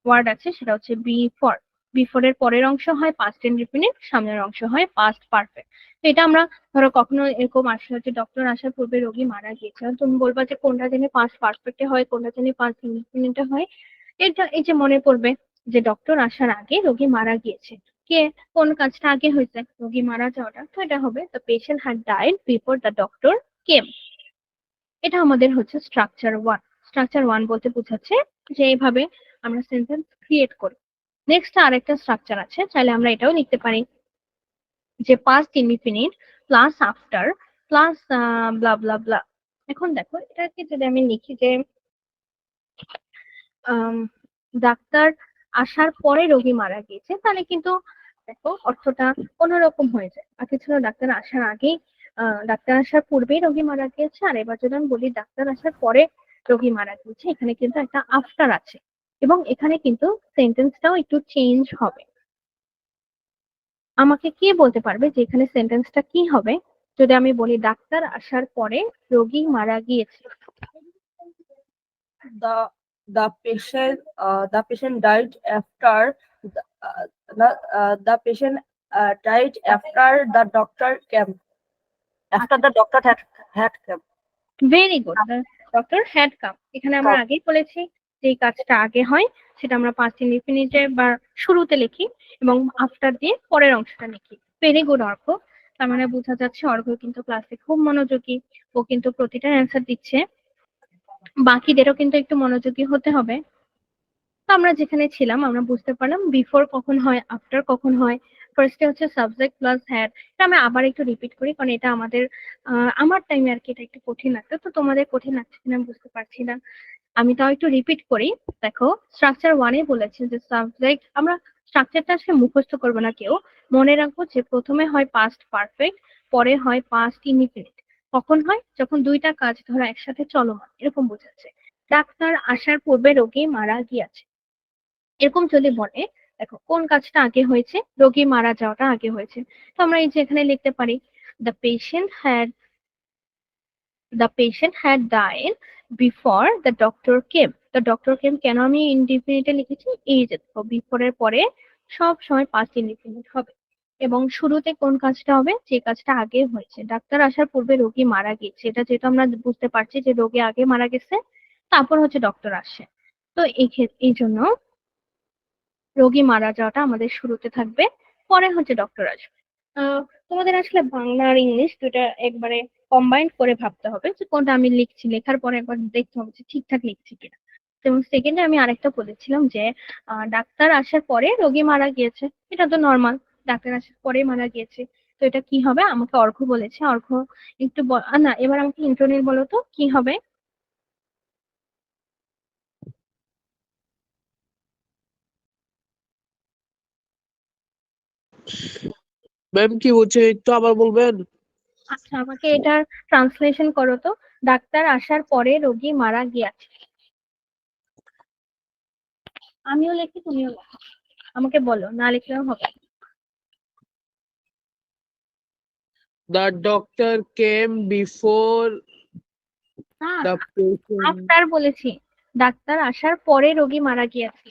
ওয়ার্ড আছে, সেটা হচ্ছে বিফোর। বিফোর এর পরের অংশ হয় পাস্ট ইনডিফিনিট, সামনের অংশ হয় পাস্ট পারফেক্ট। তো এটা আমরা ধরো কখনো এরকম আসলে যে ডক্টর আসার পূর্বে রোগী মারা গিয়েছে, তুমি বলবা যে কোনটা জানি পাস্ট পারফেক্টে হয়, কোনটা জানি পাস্ট ইনডিফিনিটে হয়। এটা এই যে মনে পড়বে যে ডক্টর আসার আগে রোগী মারা গিয়েছে, কে কোন কাজটা আগে হয়েছে, রোগী মারা যাওয়াটা, তো এটা হবে the patient had died before the doctor কেম। এটা আমাদের হচ্ছে স্ট্রাকচার ওয়ান। স্ট্রাকচার ওয়ান বলতে বোঝাচ্ছে যে এইভাবে আমরা সেন্টেন্স ক্রিয়েট করি। নেক্সট আরেকটা স্ট্রাকচার আছে, চাইলে আমরা এটাও লিখতে পারি যে past indefinite plus after plus blah blah blah. এখন দেখো এটাকে যদি আমি লিখি যে ডাক্তার আসার পরে রোগী মারা গিয়েছে, তাহলে কিন্তু দেখো অর্থটা অন্যরকম হয়ে যায়। আগে ছিল ডাক্তার আসার আগেই ডাক্তার আসার পূর্বেই রোগী মারা গিয়েছে, আর এবার যদি আমি বলি ডাক্তার আসার পরে রোগী মারা গিয়েছে, এখানে কিন্তু একটা আফটার আছে এবং এখানে কিন্তু সেন্টেন্সটাও একটু চেঞ্জ হবে। আমাকে কে বলতে পারবে যে এখানে সেন্টেন্সটা কি হবে যদি আমি বলি ডাক্তার আসার পরে রোগী মারা গিয়েছে? The patient died after the patient died after the doctor came. After the doctor had come. Very good, doctor had come. এখানে আমরা Come. আগেই বলেছি যে কাজটা আগে হয় সেটা আমরা পাস্ট ইনডিফিনিটে বা শুরুতে লিখি এবং আফটার দিয়ে পরের অংশটা লিখি। ভেরি গুড অর্ঘ। তার মানে বোঝা যাচ্ছে অর্ঘ কিন্তু ক্লাসে খুব মনোযোগী, ও কিন্তু প্রতিটা অ্যান্সার দিচ্ছে। বাকিদেরও কিন্তু একটু মনোযোগী হতে হবে। তো আমরা যেখানে ছিলাম আমরা বুঝতে পারলাম বিফোর কখন হয়, আফটার কখন হয়। ফার্স্টে হচ্ছে সাবজেক্ট প্লাস হ্যাড। এটা আমি আবার একটু রিপিট করি কারণ এটা আমাদের আমার টাইমে আর কি এটা একটু কঠিন লাগতো, তো তোমাদের কঠিন লাগছে কিনা আমি বুঝতে পারছি না। আমি তাও একটু রিপিট করি। দেখো স্ট্রাকচার ওয়ানে বলেছে যে সাবজেক্ট, আমরা স্ট্রাকচারটা আসলে মুখস্থ করবো না কেউ, মনে রাখবো যে প্রথমে হয় পাস্ট পারফেক্ট, পরে হয় পাস্ট ইনডিফিনিট। কখন হয়? যখন দুইটা কাজ ধরো একসাথে চলমান, এরকম বোঝাচ্ছে। ডাক্তার আসার পূর্বে রোগী মারা গিয়েছে, এরকম যদি বলে দেখো কোন কাজটা আগে হয়েছে? রোগী মারা যাওয়াটা আগে হয়েছে। তো আমরা এই যে এখানে লিখতে পারি the patient had died before the doctor came. The doctor কেম কেন আমি ইনডিফিনিটে লিখেছি? এই যে দেখো বিফোর এর পরে সব সময় পাস্ট ইনডিফিনিট হবে এবং শুরুতে কোন কাজটা হবে? যে কাজটা আগে হয়েছে। ডাক্তার আসার পূর্বে রোগী মারা গেছে, এটা যেহেতু আমরা বুঝতে পারছি যে রোগী আগে মারা গেছে, তারপর হচ্ছে ডক্টর আসে। তো এই জন্য রোগী মারা যাওয়াটা আমাদের শুরুতে থাকবে, পরে হচ্ছে ডক্টর আসবে। তোমাদের আসলে বাংলা আর ইংলিশ দুটা একবারে কম্বাইন করে ভাবতে হবে যে কোনটা আমি লিখছি, লেখার পরে একবার দেখতে হবে যে ঠিকঠাক লিখছি কিনা। যেমন সেকেন্ডে আমি আরেকটা বলেছিলাম যে ডাক্তার আসার পরে রোগী মারা গিয়েছে, এটা তো নর্মাল, ডাক্তার আসার পরে মারা গিয়েছে। তো এটা কি হবে? আমাকে অর্ঘ বলেছে, অর্ঘ একটু না, এবার আমাকে ইন্দ্রনীল বলো তো কি হবে? ম্যাম কি হচ্ছে একটু আবার বলবেন? আচ্ছা, আমাকে এটার ট্রান্সলেশন করো তো। ডাক্তার আসার পরে রোগী মারা গিয়েছে। আমিও লিখি, তুমিও লেখো, আমাকে বলো, না লিখলেও হবে। The doctor came before না, the patient আফটার বলেছি, ডাক্তার আসার পরে রোগী মারা গিয়েছে।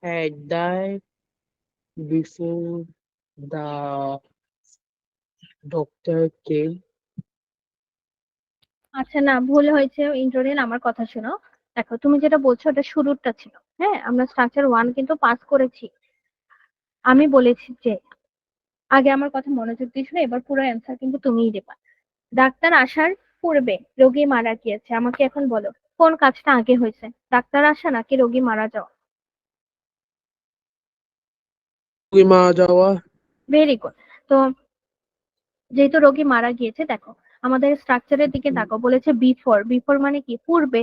had died before the doctor came. আচ্ছা না, ভুল হয়েছে ইন্দ্রনীল, আমার কথা শোনো। দেখো তুমি যেটা বলছো ওটা শুরুরটা ছিল। হ্যাঁ, আমরা স্ট্রাকচার ওয়ান কিন্তু পাস করেছি। আমি বলেছি যে আগে আমার কথা মনোযোগ দিয়ে শোনো, এবার পুরো অ্যান্সার কিন্তু তুমিই দেবা। ডাক্তার আসার পূর্বে রোগী মারা গিয়েছে, আমাকে এখন বলো কোন কাজটা আগে হয়েছে? ডাক্তার আসা নাকি রোগী মারা যাওয়া? রোগী মারা যাওয়া। Very good. তো যেহেতু রোগী মারা গিয়েছে, দেখো আমাদের স্ট্রাকচারের দিকে দেখো, বলেছে বিফোর। বিফোর মানে কি? পূর্বে।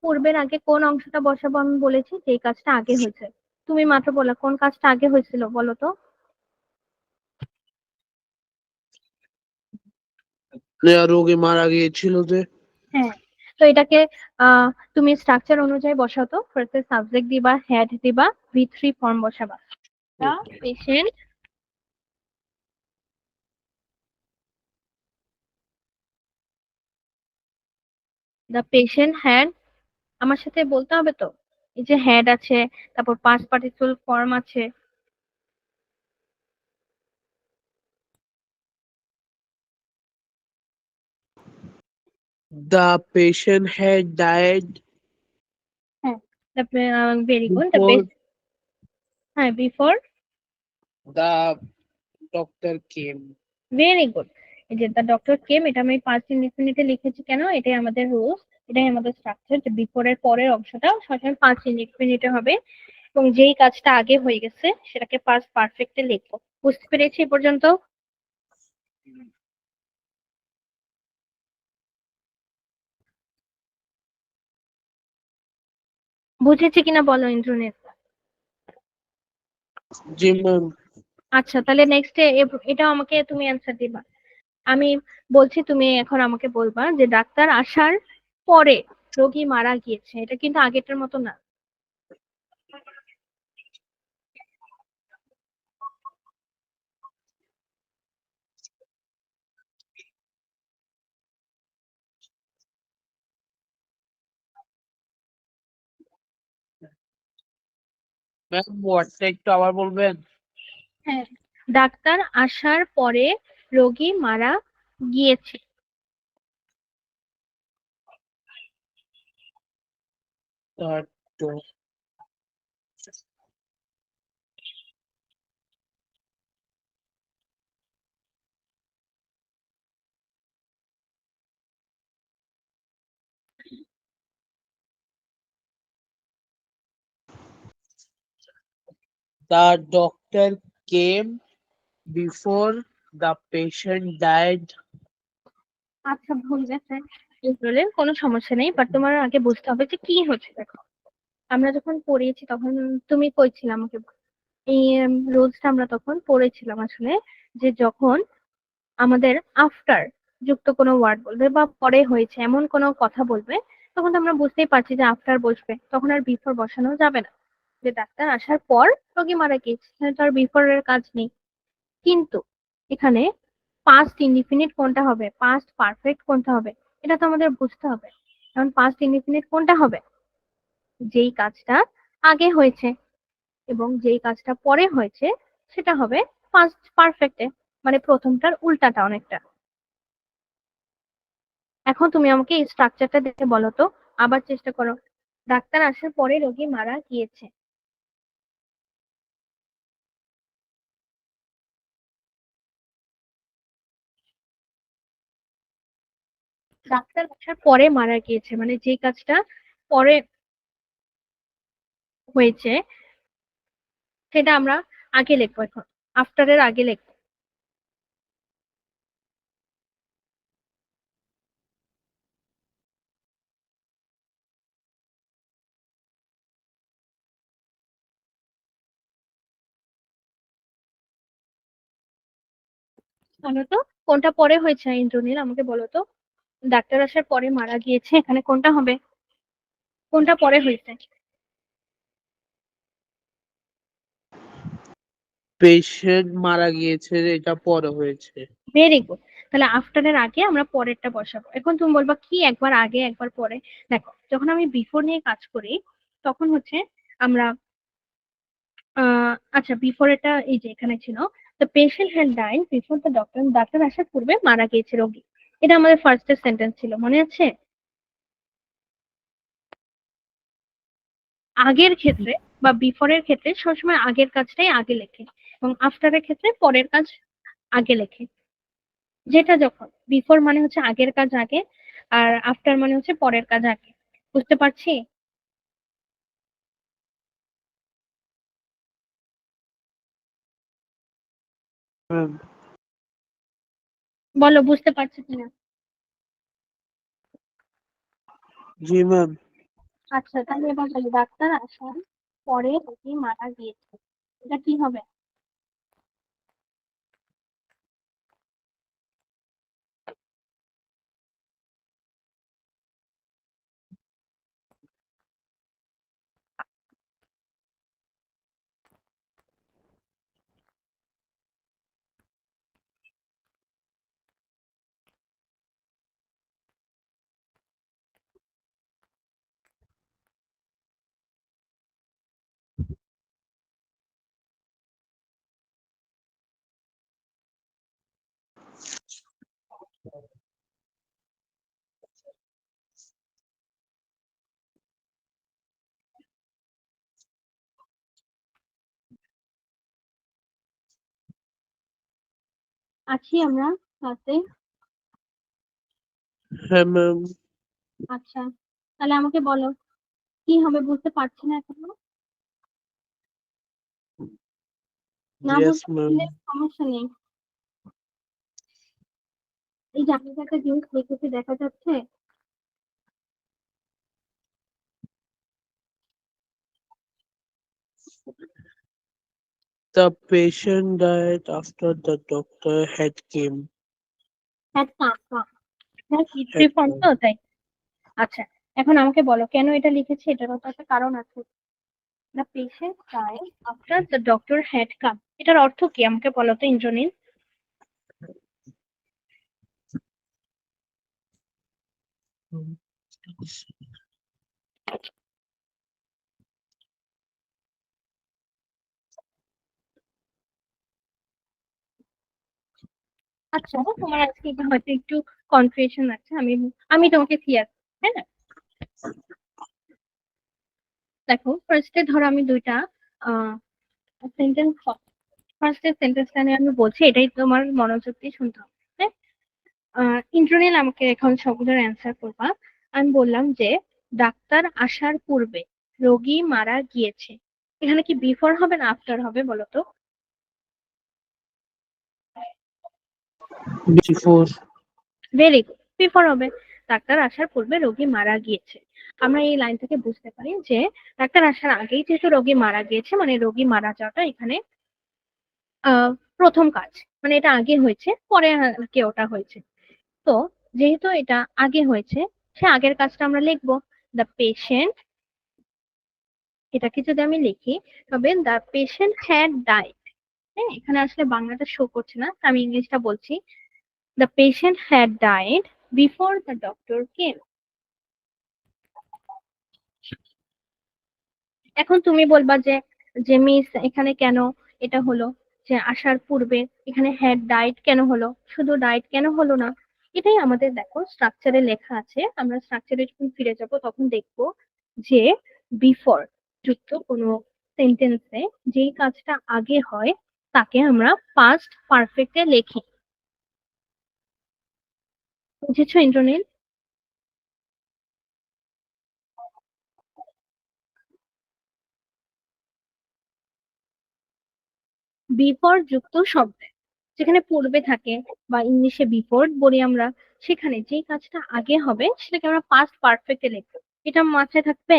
পূর্বের আগে কোন অংশটা বসাবো আমি বলেছি যে এই কাজটা আগে হয়েছে। তুমি মাত্র বলো কোন কাজটা আগে হয়েছিল, বলো তো। রোগী মারা গিয়েছিল যে। হ্যাঁ, তো এটাকে তুমি স্ট্রাকচার অনুযায়ী বসাও তো। ফার্স্টে সাবজেক্ট দিবা, হ্যাড দিবা, V3 ফর্ম বসাবা। পেশেন্ট দ্য পেশেন্ট হ্যাড, আমার সাথে বলতে হবে তো। এই যে হ্যাড আছে, তারপর পাস্ট পার্টিসিপল ফর্ম আছে। The patient had died হ্যাঁ, ভেরি গুড। দ্য before হ্যাঁ, before. the doctor came. Very good. এই যে দ্য ডক্টর কেম, এটা আমি পাস্ট ইনডিফিনিটে লিখেছি কেন? এটাই আমাদের রুলস, এটাই আমাদের স্ট্রাকচার যে বিফোর এর পরের অংশটা সবসময় পাস্ট ইনডিফিনিটে হবে এবং যেই কাজটা আগে হয়ে গেছে সেটাকে পাস্ট পারফেক্টে লিখবো। বুঝতে পেরেছি এ পর্যন্ত? বুঝেছি কিনা বলো ইন্দ্রনীল। জি ম্যাম। আচ্ছা, তাহলে নেক্সট এটা আমাকে তুমি অ্যান্সার দিবা। আমি বলছি, তুমি এখন আমাকে বলবা যে ডাক্তার আসার পরে রোগী মারা গিয়েছে। এটা কিন্তু আগেরটার মতো না। ম্যাম ওয়ার্ডটা একটু আবার বলবেন? হ্যাঁ, ডাক্তার আসার পরে রোগী মারা গিয়েছে। তার The doctor came before the patient died. আচ্ছা, ভুল গেছে ইসরায়েলের, কোনো সমস্যা নেই, বাট তোমার আগে বুঝতে হবে যে কি হচ্ছে। দেখো, আমরা যখন পড়িয়েছি তখন তুমি কইছিলাম আমাকে, এই রুলসটা আমরা তখন পড়েছিলাম আসলে, যে যখন আমাদের আফটার যুক্ত কোনো ওয়ার্ড বলবে বা পরে হয়েছে এমন কোনো কথা বলবে, তখন তো আমরা বুঝতেই পারছি যে আফটার বসবে, তখন আর বিফোর বসানো যাবে না। যে ডাক্তার আসার পর রোগী মারা গিয়েছে, এখানে তো আর বিফোর এর কাজ নেই। কিন্তু এখানে পাস্ট ইনডিফিনিট কোনটা হবে, পাস্ট পারফেক্ট কোনটা হবে, এটা তো আমাদের বুঝতে হবে। কারণ পাস্ট ইনডিফিনিট কোনটা হবে, যেই কাজটা আগে হয়েছে, এবং যেই কাজটা পরে হয়েছে সেটা হবে পাস্ট পারফেক্টে, মানে প্রথমটার উল্টাটা অনেকটা। এখন তুমি আমাকে এই স্ট্রাকচারটা দেখে বলো তো, আবার চেষ্টা করো। ডাক্তার আসার পরে রোগী মারা গিয়েছে। ডাক্তার আসার পরে মারা গিয়েছে মানে যে কাজটা পরে হয়েছে সেটা আমরা আগে লিখবো। এখন আফটারের আগে লিখবো। বলো তো কোনটা পরে হয়েছে ইন্দ্রনীল, আমাকে বলো তো। ডাক্তার আসার পরে মারা গিয়েছে, এখানে কোনটা হবে, কোনটা পরে হয়েছে? পেশেন্ট মারা গিয়েছে, এটা পরে হয়েছে। Very good. তাহলে আফটারের আগে আমরা পরেরটা বসাবো। এখন তুমি বলবা কি একবার আগে একবার পরে। দেখো, যখন আমি বিফোর নিয়ে কাজ করি তখন হচ্ছে আমরা আচ্ছা, বিফোর এটা এই যে এখানে ছিল, the patient had died before the doctor, doctor আসার পূর্বে মারা গিয়েছে রোগী। এটা আমাদের ফার্স্ট সেন্টেন্স ছিল, মনে আছে? আগের ক্ষেত্রে বা বিফোরের ক্ষেত্রে সবসময় আগের কাজটাই আগে লেখে, এবং আফটারের ক্ষেত্রে পরের কাজ আগে লেখে। যেটা যখন বিফোর মানে হচ্ছে আগের কাজ আগে, আর আফটার মানে হচ্ছে পরের কাজ আগে। বুঝতে পারছি? ম্যাম। বলো বুঝতে পারছি কিনা। জি ম্যাম। আচ্ছা, তাহলে এবার বলি ডাক্তার আসার পরে রোগী মারা গিয়েছে, এটা কি হবে? আছি আমরা ক্লাসে। হ্যাঁ ম্যাম। আচ্ছা, তাহলে আমাকে বলো কি হবে, বুঝতে পারছি না এখনো। না Yes, বলতে ma'am. পারলে সমস্যা নেই। এই যে আমি যে একটা জিনিস লিখেছি দেখা যাচ্ছে? The patient died after the doctor had came. হ্যাঁ কাকা, হ্যাঁ কি Had ফর্ম come. তো তাই। আচ্ছা, এখন আমাকে বলো কেন এটা লিখেছি, এটারও তো একটা কারণ আছে। The patient died after the doctor had come, এটার অর্থ কি আমাকে বলো তো ইন্দ্রনীল? আচ্ছা, তোমার আজকে এটা হয়তো একটু কনফিউশন আছে, আমি আমি তোমাকে ক্লিয়ার, হ্যাঁ দেখো ফার্স্টে ধরো আমি দুইটা সেন্টেন্স, ফার্স্টের সেন্টেন্সটা নিয়ে আমি বলছি, এটাই তোমার মনোযোগ দিয়ে শুনতে হবে, হ্যাঁ? ইন্দ্রনীল আমাকে এখন সবগুলোর অ্যান্সার করবা। আমি বললাম যে ডাক্তার আসার পূর্বে রোগী মারা গিয়েছে, এখানে কি বিফোর হবে না আফটার হবে বলো তো? Before. ভেরি গুড, বিফোর হবে। ডাক্তার আসার পূর্বে রোগী মারা গিয়েছে, আমরা এই লাইন থেকে বুঝতে পারি যে ডাক্তার আসার আগেই যেহেতু রোগী মারা গিয়েছে, মানে রোগী মারা যাওয়াটা এখানে প্রথম কাজ, মানে এটা আগে হয়েছে পরে আর কি ওটা হয়েছে। তো যেহেতু এটা আগে হয়েছে, সে আগের কাজটা আমরা লিখবো দ্য পেশেন্ট, এটাকে যদি আমি লিখি তবে দ্য পেশেন্ট হ্যাড ডাইড। হ্যাঁ, এখানে আসলে বাংলাটা শো করছে না, তো আমি ইংলিশটা বলছি। The patient had died before the doctor কেম। এখন তুমি বলবা যে যে মিস এখানে কেন এটা হলো, যে আসার পূর্বে এখানে হ্যাড ডাইট কেন হলো, শুধু ডাইট কেন হলো না? এটাই আমাদের দেখো স্ট্রাকচারে লেখা আছে, আমরা স্ট্রাকচারে যখন ফিরে যাব তখন দেখবো যে বিফোর যুক্ত কোনো সেন্টেন্সে যেই কাজটা আগে হয় তাকে আমরা পাস্ট পারফেক্টে লিখি। বুঝেছো ইন্দ্রনীল? বিফোর যুক্ত শব্দ যেখানে পূর্বে থাকে বা ইংলিশে বিফোর বলি আমরা, সেখানে যে কাজটা আগে হবে সেটাকে আমরা পাস্ট পারফেক্টে লিখবো, এটা মাথায় থাকবে।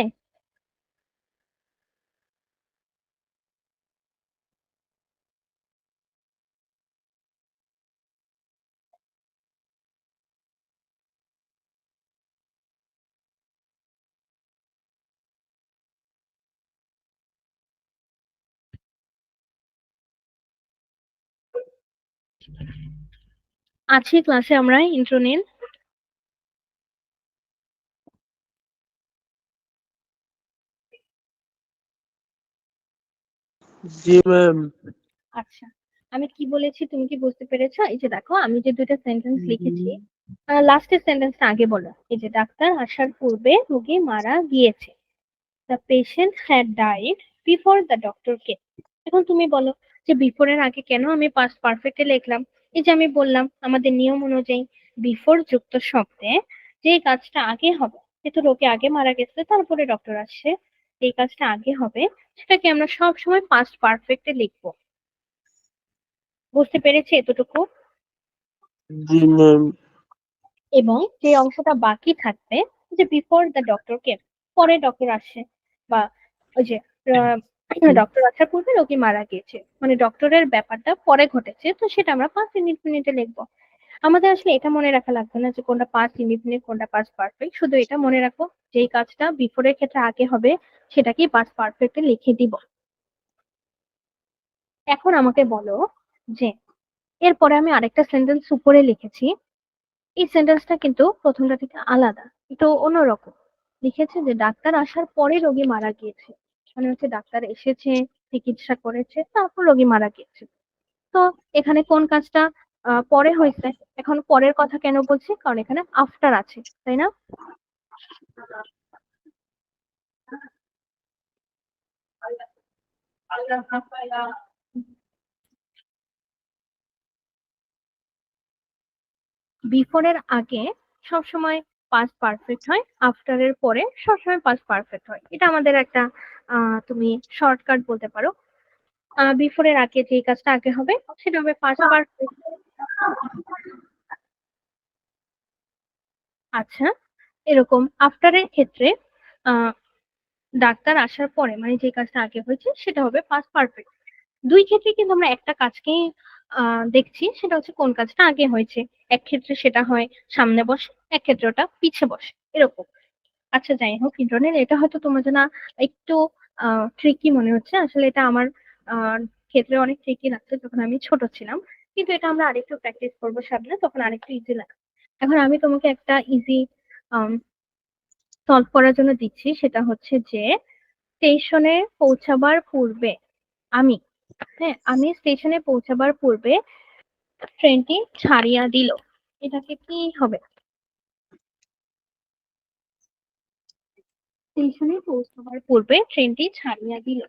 আছি ক্লাসে আমরা ইন্ট্রোনিল। জি ম্যাম। আচ্ছা, আমি কি বলেছি তুমি কি বুঝতে পেরেছো? এই যে দেখো আমি যে দুইটা সেন্টেন্স লিখেছি, লাস্টের সেন্টেন্সটা আগে বলো, এই যে ডাক্তার আসার পূর্বে রোগী মারা গিয়েছে, the patient had died before the doctor কেম। এখন তুমি বলো যে বিফোর এর আগে কেন আমি পাস্ট পারফেক্টে লিখলাম? এই যে আমি বললাম আমাদের নিয়ম অনুযায়ী বিফোর যুক্ত শব্দে যে কাজটা আগে হবে, যেহেতু রোগী আগে মারা গেছে তারপরে ডক্টর আসছে, এই কাজটা আগে হবে সেটাকে আমরা সব সময় পাস্ট পারফেক্টে লিখবো। বুঝতে পেরেছি এতটুকু? জি ম্যাম। এবং যে অংশটা বাকি থাকবে, যে বিফোর দ্য ডক্টর কেম, পরে ডক্টর আসে, বা ওই যে ডক্টর আসার পূর্বে রোগী মারা গিয়েছে, মানে ডক্টরের ব্যাপারটা পরে ঘটেছে, তো সেটা আমরা পাস্ট ইনডিফিনিটে লিখবো। আমাদের আসলে এটা মনে রাখা লাগবে না যে কোনটা পাস্ট ইনডিফিনিট কোনটা পাস্ট পারফেক্ট, শুধু এটা মনে রাখো যেই কাজটা বিফোরের ক্ষেত্রে আগে হবে সেটাকেই পাস্ট পারফেক্টে লিখে দিব। এখন আমাকে বলো যে এরপরে আমি আরেকটা সেন্টেন্স উপরে লিখেছি, এই সেন্টেন্সটা কিন্তু প্রথমটা থেকে আলাদা, একটু অন্যরকম। লিখেছে যে ডাক্তার আসার পরে রোগী মারা গিয়েছে, মানে হচ্ছে ডাক্তার এসেছে, চিকিৎসা করেছে, তারপর রোগী মারা গিয়েছে। তো এখানে কোন কাজটা পরে হয়েছে? এখন পরের কথা কেন বলছি, কারণ এখানে আফটার আছে, তাই না? বিফোরের আগে সবসময় পাস্ট পারফেক্ট হয়, আফটারের পরে সবসময় পাস্ট পারফেক্ট হয়, এটা আমাদের একটা তুমি শর্টকাট বলতে পারো। বিফোর এর আগে যে কাজটা আগে হবে সেটা হবে পাস্ট পারফেক্ট। আচ্ছা, এরকম আফটার এর ক্ষেত্রে আহ ডাক্তার আসার পরে মানে যে কাজটা আগে হয়েছে সেটা হবে পাস্ট পারফেক্ট। দুই ক্ষেত্রে কিন্তু আমরা একটা কাজকেই দেখছি, সেটা হচ্ছে কোন কাজটা আগে হয়েছে। এক ক্ষেত্রে সেটা হয় সামনে বসে, এক ক্ষেত্রে ওটা পিছে বসে, এরকম। আচ্ছা যাই হোক, ইন্দ্রনীল, এটা হয়তো তোমার জন্য একটু ট্রিকি মনে হচ্ছে। আসলে এটা আমার আহ, ক্ষেত্রে অনেক ট্রিকি লাগতো যখন আমি ছোট ছিলাম, কিন্তু এটা আমরা আরেকটু প্র্যাকটিস করবো সামনে, তখন আরেকটু ইজি লাগবে। এখন আমি তোমাকে একটা ইজি সলভ করার জন্য দিচ্ছি, সেটা হচ্ছে যে স্টেশনে পৌঁছাবার পূর্বে আমি আমি স্টেশনে পৌঁছাবার পূর্বে ট্রেনটি ছাড়িয়া দিল। এটাকে কি হবে? স্টেশনে পৌঁছাবার পূর্বে ট্রেনটি ছাড়িয়া দিল।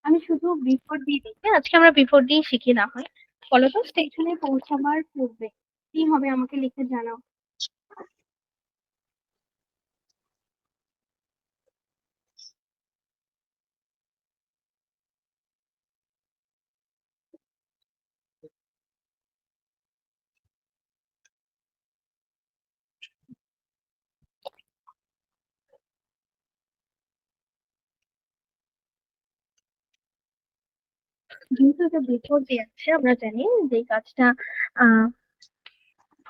আমি শুধু বিফোর দিয়ে দিচ্ছি, আজকে আমরা বিফোর দিয়ে শিখি না হয়। বলো তো, স্টেশনে পৌঁছাবার পূর্বে কি হবে আমাকে লিখে জানাও। যেহেতু এটা বিফোর দিয়ে আছে, আমরা জানি যে কাজটা আহ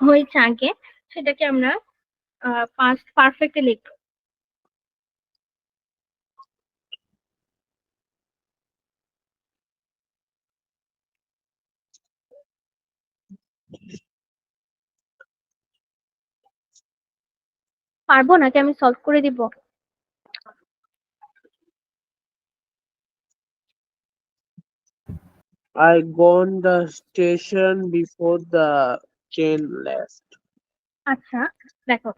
হয়েছে আগে, সেটাকে আমরা পাস্ট পারফেক্টে লিখবো। পারবো নাকি আমি সলভ করে দিব? I gone the station before the train left. আচ্ছা দেখো,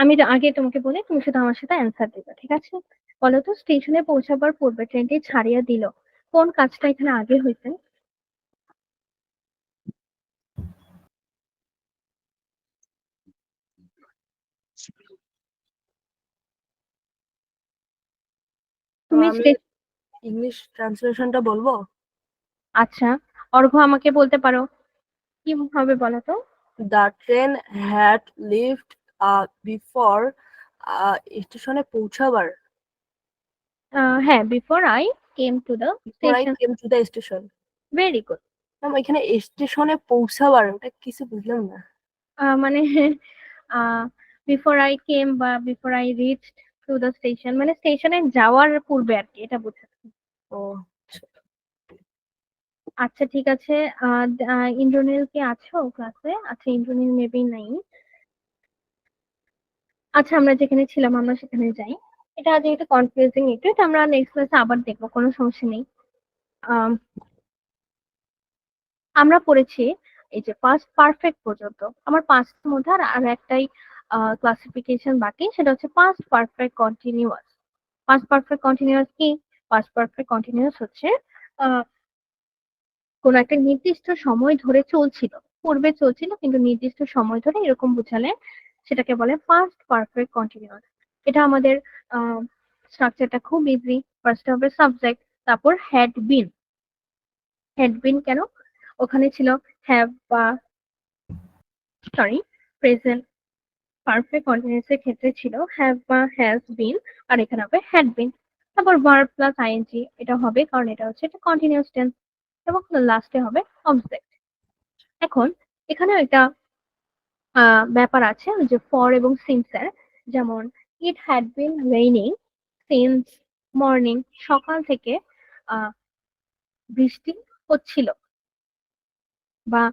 আমি আগে তোমাকে বলি, তুমি শুধু আমার সাথে অ্যান্সার দিবে, ঠিক আছে? বলো তো, স্টেশনে পৌঁছাবার পূর্বে ট্রেনটি ছাড়িয়া দিল, কোন কাজটা এখানে আগে হয়েছে? তো তুমি আমি ইংলিশ ট্রান্সলেশনটা বলবো। আচ্ছা, অর্ঘ্য আমাকে বলতে পারো কি হবে বলো তো? The train had lift before স্টেশনে পৌঁছাবার। হ্যাঁ, before I came to the before I station. Came to the station. Very good. এখানে স্টেশনে পৌঁছাবার ওটা কিছু বুঝলাম না। মানে বিফোর আই কেম বা before I rich to the station, মানে স্টেশনে যাওয়ার পূর্বে আর কি, এটা বোঝাচ্ছে। ও আচ্ছা ঠিক আছে। ইন্দ্রনীল কি আছো ক্লাসে? আচ্ছা, ইন্দ্রনীল মেবি নাই। আচ্ছা, আমরা যেখানে ছিলাম আমরা সেখানে যাই। এটা যেহেতু কনফিউজিং একটু, এটা আমরা নেক্সট ক্লাসে আবার দেখবো, কোনো সমস্যা নেই। আম, আমরা পড়েছি এই যে পাস্ট পারফেক্ট পর্যন্ত। আমার পাঁচটার মধ্যে আর একটাই ক্লাসিফিকেশন বাকি, সেটা হচ্ছে past perfect continuous. Past perfect continuous কি? পাস্ট পারফেক্ট কন্টিনিউয়াস হচ্ছে আহ কোন একটা নির্দিষ্ট সময় ধরে চলছিল, পূর্বে চলছিল কিন্তু নির্দিষ্ট সময় ধরে, এরকম বোঝালে সেটাকে বলে পাস্ট পারফেক্ট কন্টিনিউয়াস। এটা আমাদের স্ট্রাকচারটা খুব ইজি। ফার্স্ট হবে সাবজেক্ট, তারপর হ্যাড বিন। হ্যাড বিন কেন? ওখানে ছিল হ্যাভ বা সরি প্রেজেন্ট পারফেক্ট কন্টিনিউয়াস এর ক্ষেত্রে ছিল হ্যাভ বা হ্যাজ বিন, আর এখানে হবে হ্যাড বিন। তারপর ভার্ব প্লাস আইএনজি, এটা হবে কারণ এটা হচ্ছে একটা কন্টিনিউয়াস টেন্স। এবং লাস্টে হবে অবজেক্ট। এখন এখানে একটা ব্যাপার আছে, ওই যে ফর এবং সিন্স এর। যেমন it had been raining since morning, সকাল থেকে বৃষ্টি হচ্ছিল বা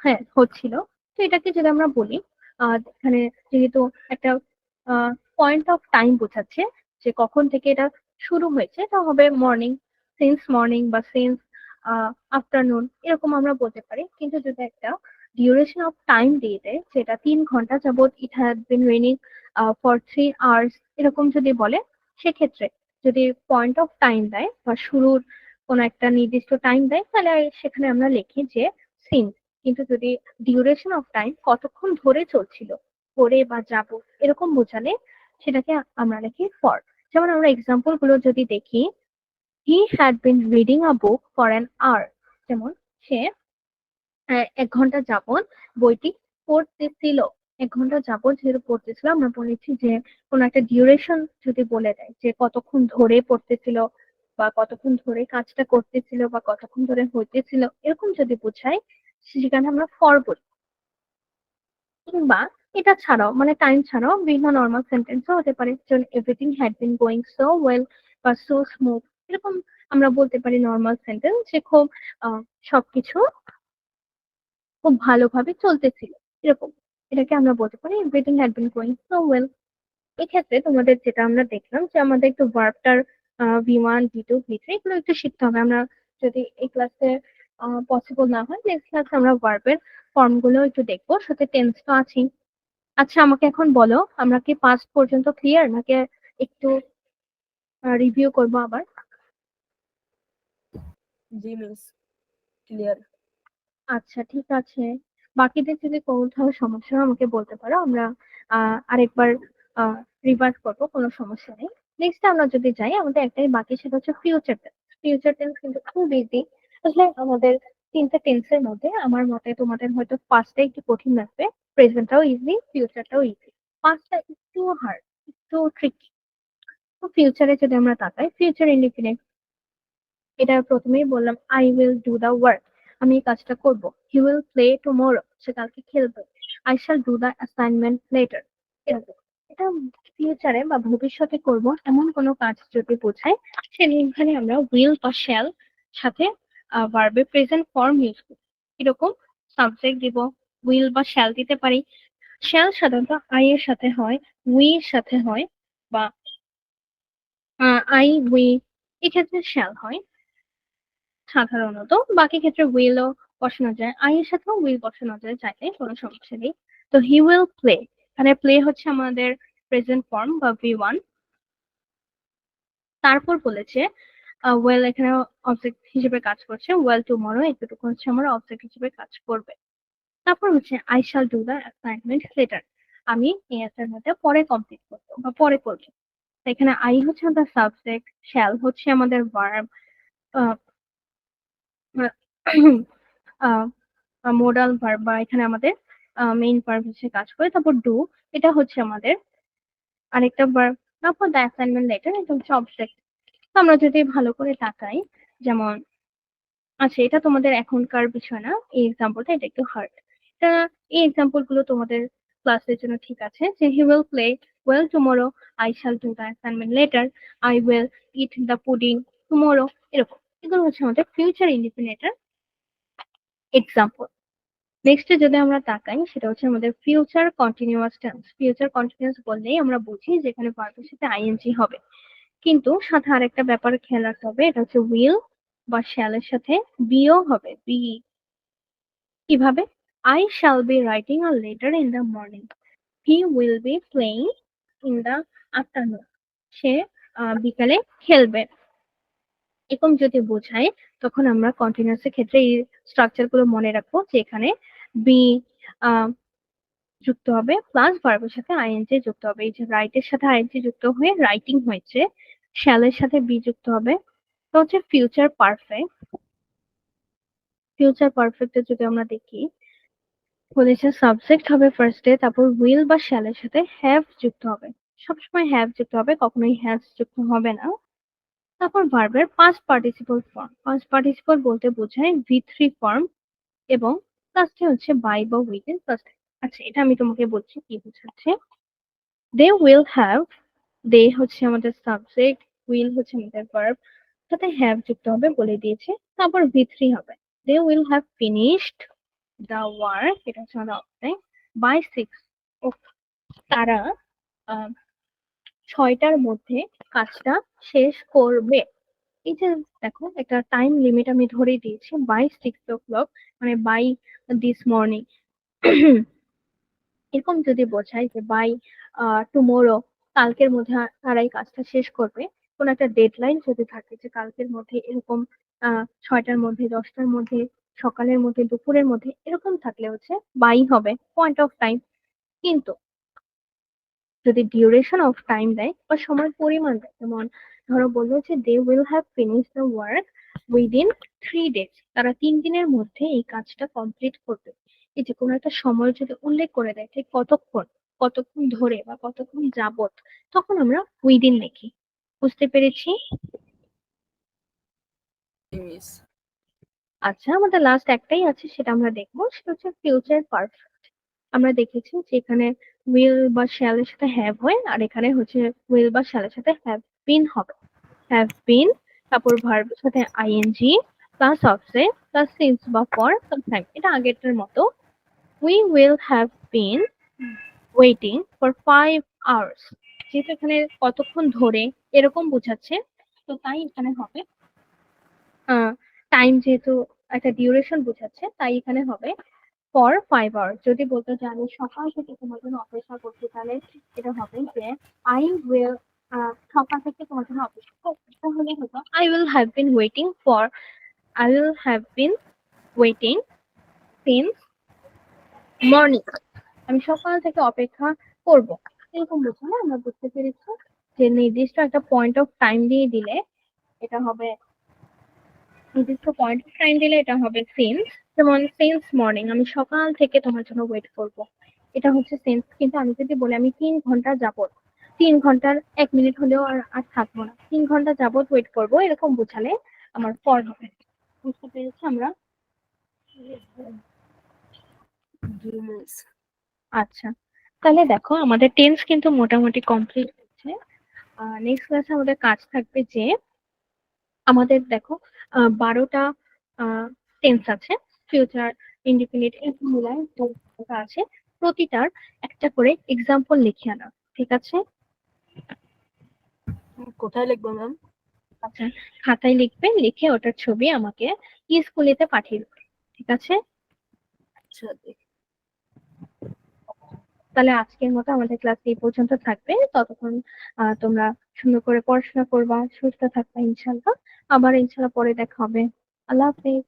হ্যাঁ হচ্ছিল। তো এটাকে যদি আমরা বলি, এখানে যেহেতু একটা পয়েন্ট অফ টাইম বোঝাচ্ছে যে কখন থেকে এটা শুরু হয়েছে, এটা হবে মর্নিং, সিন্স মর্নিং বা সিন্স আফটারনুন, এরকম আমরা বলতে পারি। কিন্তু যদি একটা ডিউরেশন অফ টাইম দিয়ে দেয়, যেটা 3 ঘন্টা যাবত it had been raining for 3 hours, এরকম যদি বলে, সেক্ষেত্রে যদি পয়েন্ট অফ টাইম দেয় বা শুরুর কোন একটা নির্দিষ্ট টাইম দেয়, তাহলে সেখানে আমরা লিখি যে সিন্স। কিন্তু যদি ডিউরেশন অফ টাইম কতক্ষণ ধরে চলছিল, করে বা যাব এরকম বোঝালে সেটাকে আমরা লিখি ফর। যেমন আমরা এক্সাম্পল গুলো যদি দেখি, he had been reading a book for an hour, যেমন সে 1 ঘন্টা যাবত বইটি পড়তেছিল। 1 ঘন্টা যাবত যেহেতু পড়তেছিল, আমরা বলেছি যে কোনো একটা ডিউরেশন যদি বলে দেয় যে কতক্ষণ ধরে পড়তেছিল বা কতক্ষণ ধরে কাজটা করতেছিল বা কতক্ষণ ধরে হইতেছিল, এরকম যদি বোঝায় সেখানে আমরা ফর বলি। কিংবা এটা ছাড়াও মানে টাইম ছাড়াও বিভিন্ন নর্মাল সেন্টেন্সও হতে পারে, যেমন everything had been going so well বা সো স্মুথ। এরকম আমরা বলতে পারি নর্মাল সেন্টেন্স যে খুব সবকিছু খুব ভালোভাবে চলতেছিল, এরকম। এটাকে আমরা বলতে পারি everything had been going so well. এক্ষেত্রে তোমাদের যেটা আমরা দেখলাম যে আমাদের একটু ভার্বটার V1 V2 V3 এগুলো একটু শিখতে হবে। আমরা যদি এই ক্লাসে পসিবল না হয়, নেক্সট ক্লাসে আমরা ভার্বের ফর্ম গুলো একটু দেখবো, সাথে টেন্স তো আছেই। আচ্ছা, আমাকে এখন বলো, আমরা কি পাস্ট পর্যন্ত ক্লিয়ার নাকি একটু রিভিউ করবো আবার? জি মিস, ক্লিয়ার। আচ্ছা, ঠিক আছে। বাকিদের যদি কোথাও সমস্যা হয় আমাকে বলতে পারো, আমরা আরেকবার রিভার্স করবো, কোনো সমস্যা নেই। নেক্সট আমরা যদি যাই, আমাদের একটাই বাকি, সেটা হচ্ছে ফিউচার টেন্স। ফিউচার টেন্স কিন্তু খুব ইজি। আসলে আমাদের 3টে টেন্সের মধ্যে আমার মতে তোমাদের হয়তো পাঁচটা একটু কঠিন লাগবে, প্রেজেন্টটাও ইজি, ফিউচারটাও ইজি, পাঁচটা একটু হার্ড, একটু ট্রিকি। তো ফিউচারে যদি আমরা তাকাই, ফিউচার ইনডিফিনিট, এটা প্রথমেই বললাম I will do the work, আমি এই কাজটা করব। হি উইল প্লে টুমরো, সে কালকে খেলবে। I shall do the assignment later, এরকম। এটা ফিউচারে বা ভবিষ্যতে করব এমন কোনো কাজ যদি বোঝায়, সেখানে আমরা উইল বা শ্যাল সাথে ভার্বের প্রেজেন্ট ফর্ম ইউজ করি। এরকম সাবজেক্ট দিব, উইল বা শ্যাল দিতে পারি। শ্যাল সাধারণত আই এর সাথে হয়, উই এর সাথে হয়, বা আই উই, এক্ষেত্রে শ্যাল হয় সাধারণত। বাকি ক্ষেত্রে উইলও বসানো যায়, আই এর সাথেও উইল বসানো যায়, চাইলে কোনো সমস্যা নেই। তো হি উইল প্লে, এখানে প্লে হচ্ছে আমাদের প্রেজেন্ট ফর্ম বা V1। তারপর বলেছে ওয়েল এখানে অবজেক্ট হিসেবে কাজ করছে, ওয়েল টুমরো এতটুকু হচ্ছে আমার অবজেক্ট হিসেবে কাজ করবে। তারপর হচ্ছে I shall do the assignment later, আমি এই অ্যাসাইনমেন্টটা পরে কমপ্লিট করবো বা পরে করবো। এখানে আই হচ্ছে আমাদের সাবজেক্ট, শ্যাল হচ্ছে আমাদের ভার্ব, মোডাল ভার্ব বা এখানে আমাদের মেইন ভার্ব হিসেবে কাজ করে। তারপর ডু, এটা হচ্ছে আমাদের আরেকটা ভার্ব। তারপর দ্য অ্যাসাইনমেন্ট লেটার, এটা হচ্ছে অবজেক্ট। আমরা যদি ভালো করে তাকাই, যেমন আচ্ছা, এটা তোমাদের এখনকার বিষয় না, এই এক্সাম্পলটা এটা একটু হার্ড। এটা এই এক্সাম্পল গুলো তোমাদের ক্লাসের জন্য ঠিক আছে, যে হি will play well tomorrow, I shall do the assignment letter, I will it the pudding tomorrow, এরকম। এগুলো হচ্ছে আমাদের ফিউচার ইন্ডিপেন্ডেন্ট এক্সাম্পল। নেক্সট যদি আমরা তাকাই, সেটা হচ্ছে আমাদের future continuous tense. Future continuous বললেই আমরা বুঝি যেখানে ভার্বের সাথে আইএনজি হবে, কিন্তু সাথে আরেকটা ব্যাপার খেয়াল রাখতে হবে, এটা হচ্ছে উইল বা শ্যালের সাথে বিও হবে, বি। কিভাবে? I shall be writing a letter in the morning, he will be playing in the afternoon, সে বিকালে খেলবে। এরকম যদি বোঝায়, তখন আমরা কন্টিনিউয়াস এর ক্ষেত্রে এই স্ট্রাকচার গুলো মনে রাখবো, যে এখানে বি যুক্ত হবে প্লাস ভার্বের সাথে আইএনজি যুক্ত হবে। এই যে রাইট এর সাথে আইএনজি যুক্ত হয়ে রাইটিং হয়েছে, শ্যালের সাথে বি যুক্ত হবে, তো হচ্ছে ফিউচার পারফেক্ট। ফিউচার পারফেক্টে যদি আমরা দেখি, বলেছে সাবজেক্ট হবে ফার্স্টে, তারপর উইল বা শ্যালের সাথে হ্যাভ যুক্ত হবে। সবসময় হ্যাভ যুক্ত হবে, কখনোই হ্যাজ যুক্ত হবে না। তারপর ভার্বের past participle form. Past participle বলতে বোঝায় V3 ফর্ম, এবং লাস্টে হচ্ছে বাই বা উইথ এর ফার্স্ট। আচ্ছা, এটা আমি তোমাকে বলছি কি বোঝাচ্ছে। দে উইল হ্যাভ, দে হচ্ছে আমাদের সাবজেক্ট, উইল হচ্ছে আমাদের ভার্ব, সাথে হ্যাভ যুক্ত হবে বলে দিয়েছে। তারপর V3 হবে, they will have finished the work, এটা হচ্ছে আমাদের অবজেক্ট, বাই 6, তারা 6টার মধ্যে কাজটা শেষ করবে। এই যে দেখো, একটা টাইম লিমিট আমি ধরে দিয়েছি, বাই 6 o'clock, মানে বাই দিস মর্নিং। এরকম যদি বোঝায় যে বাই টুমোরো, কালকের মধ্যে তারা এই কাজটা শেষ করবে, কোন একটা ডেডলাইন যদি থাকে যে কালকের মধ্যে এরকম 6টার মধ্যে 10টার মধ্যে সকালের মধ্যে, দুপুরের মধ্যে এরকম থাকলে হচ্ছে বাই হবে, পয়েন্ট অফ টাইম। কিন্তু যদি ডিউরেশন অফ টাইম দেয় বা সময়ের পরিমাণ দেয়, যেমন ধরো বললো যে they will have finish the work within 3 days, তারা 3 দিনের মধ্যে এই কাজটা কমপ্লিট করবে। এই যে কোনো একটা সময় যদি উল্লেখ করে দেয় ঠিক কতক্ষণ, কতক্ষণ ধরে বা কতক্ষণ যাবত, তখন আমরা উইদিন লিখি। বুঝতে পেরেছি? মিস। আচ্ছা, আমাদের লাস্ট একটাই আছে, সেটা আমরা দেখবো, সেটা হচ্ছে ফিউচার পারফেক্ট। আমরা দেখেছি যে এখানে উইল বা শ্যাল এর সাথে হ্যাভ হয়, আর এখানে হচ্ছে উইল বা শ্যাল এর সাথে হ্যাভ বিন হবে। হ্যাভ বিন, তারপর ভার্ব এর সাথে I N G plus object plus since বা ফর প্লাস টাইম। এটা আগেরটার মতো। We will have been waiting for 5 hours, যেহেতু এখানে কতক্ষণ ধরে এরকম বোঝাচ্ছে, তো তাই এখানে হবে টাইম, যেহেতু একটা ডিউরেশন বোঝাচ্ছে, তাই এখানে হবে ফর 5 hours। যদি বলতে যে আমি সকাল থেকে তোমার জন্য অপেক্ষা করছি, তাহলে এটা হবে যে আই উইল, সকাল থেকে তোমার জন্য অপেক্ষা করছি, তাহলে হতো I will have been waiting for, I will have been waiting since morning, আমি সকাল থেকে অপেক্ষা করব, এরকম বুঝো না? আমরা বুঝতে পেরেছি যে নির্দিষ্ট একটা পয়েন্ট অফ টাইম দিয়ে দিলে এটা হবে, নির্দিষ্ট পয়েন্ট অফ টাইম দিলে এটা হবে সিন্স। যেমন সিন্স মর্নিং, আমি সকাল থেকে তোমার জন্য ওয়েট করব, এটা হচ্ছে সিন্স। কিন্তু আমি যদি বলি আমি 3 ঘন্টা যাবত, 3 ঘন্টার 1 মিনিট হলেও আর থাকবো না, 3 ঘন্টা যাবত ওয়েট করব, এরকম বোঝালে আমার ফর হবে। বুঝতে পেরেছি আমরা? মিস। আচ্ছা, তাহলে দেখো আমাদের টেন্স কিন্তু মোটামুটি কমপ্লিট হচ্ছে। নেক্সট ক্লাসে আমাদের কাজ থাকবে যে আমাদের দেখো 12টা টেন্স আছে, ফিউচার, ইনডিফিনিট, এরকম মিলায় যতটা আছে, প্রতিটার একটা করে এক্সাম্পল লিখে আনা। ঠিক আছে? কোথায় লিখবো ম্যাম? আচ্ছা, খাতায় লিখবে, লিখে ওটার ছবি আমাকে স্কুলেতে পাঠিয়ে দেবে। ঠিক আছে? আচ্ছা, তাহলে আজকের মতো আমাদের ক্লাস এই পর্যন্ত থাকবে। ততক্ষণ তোমরা সুন্দর করে পড়াশোনা করবা, সুস্থ থাকবা ইনশাল্লাহ। আবার ইনশাল্লাহ পরে দেখা হবে। আল্লাহ হাফেজ।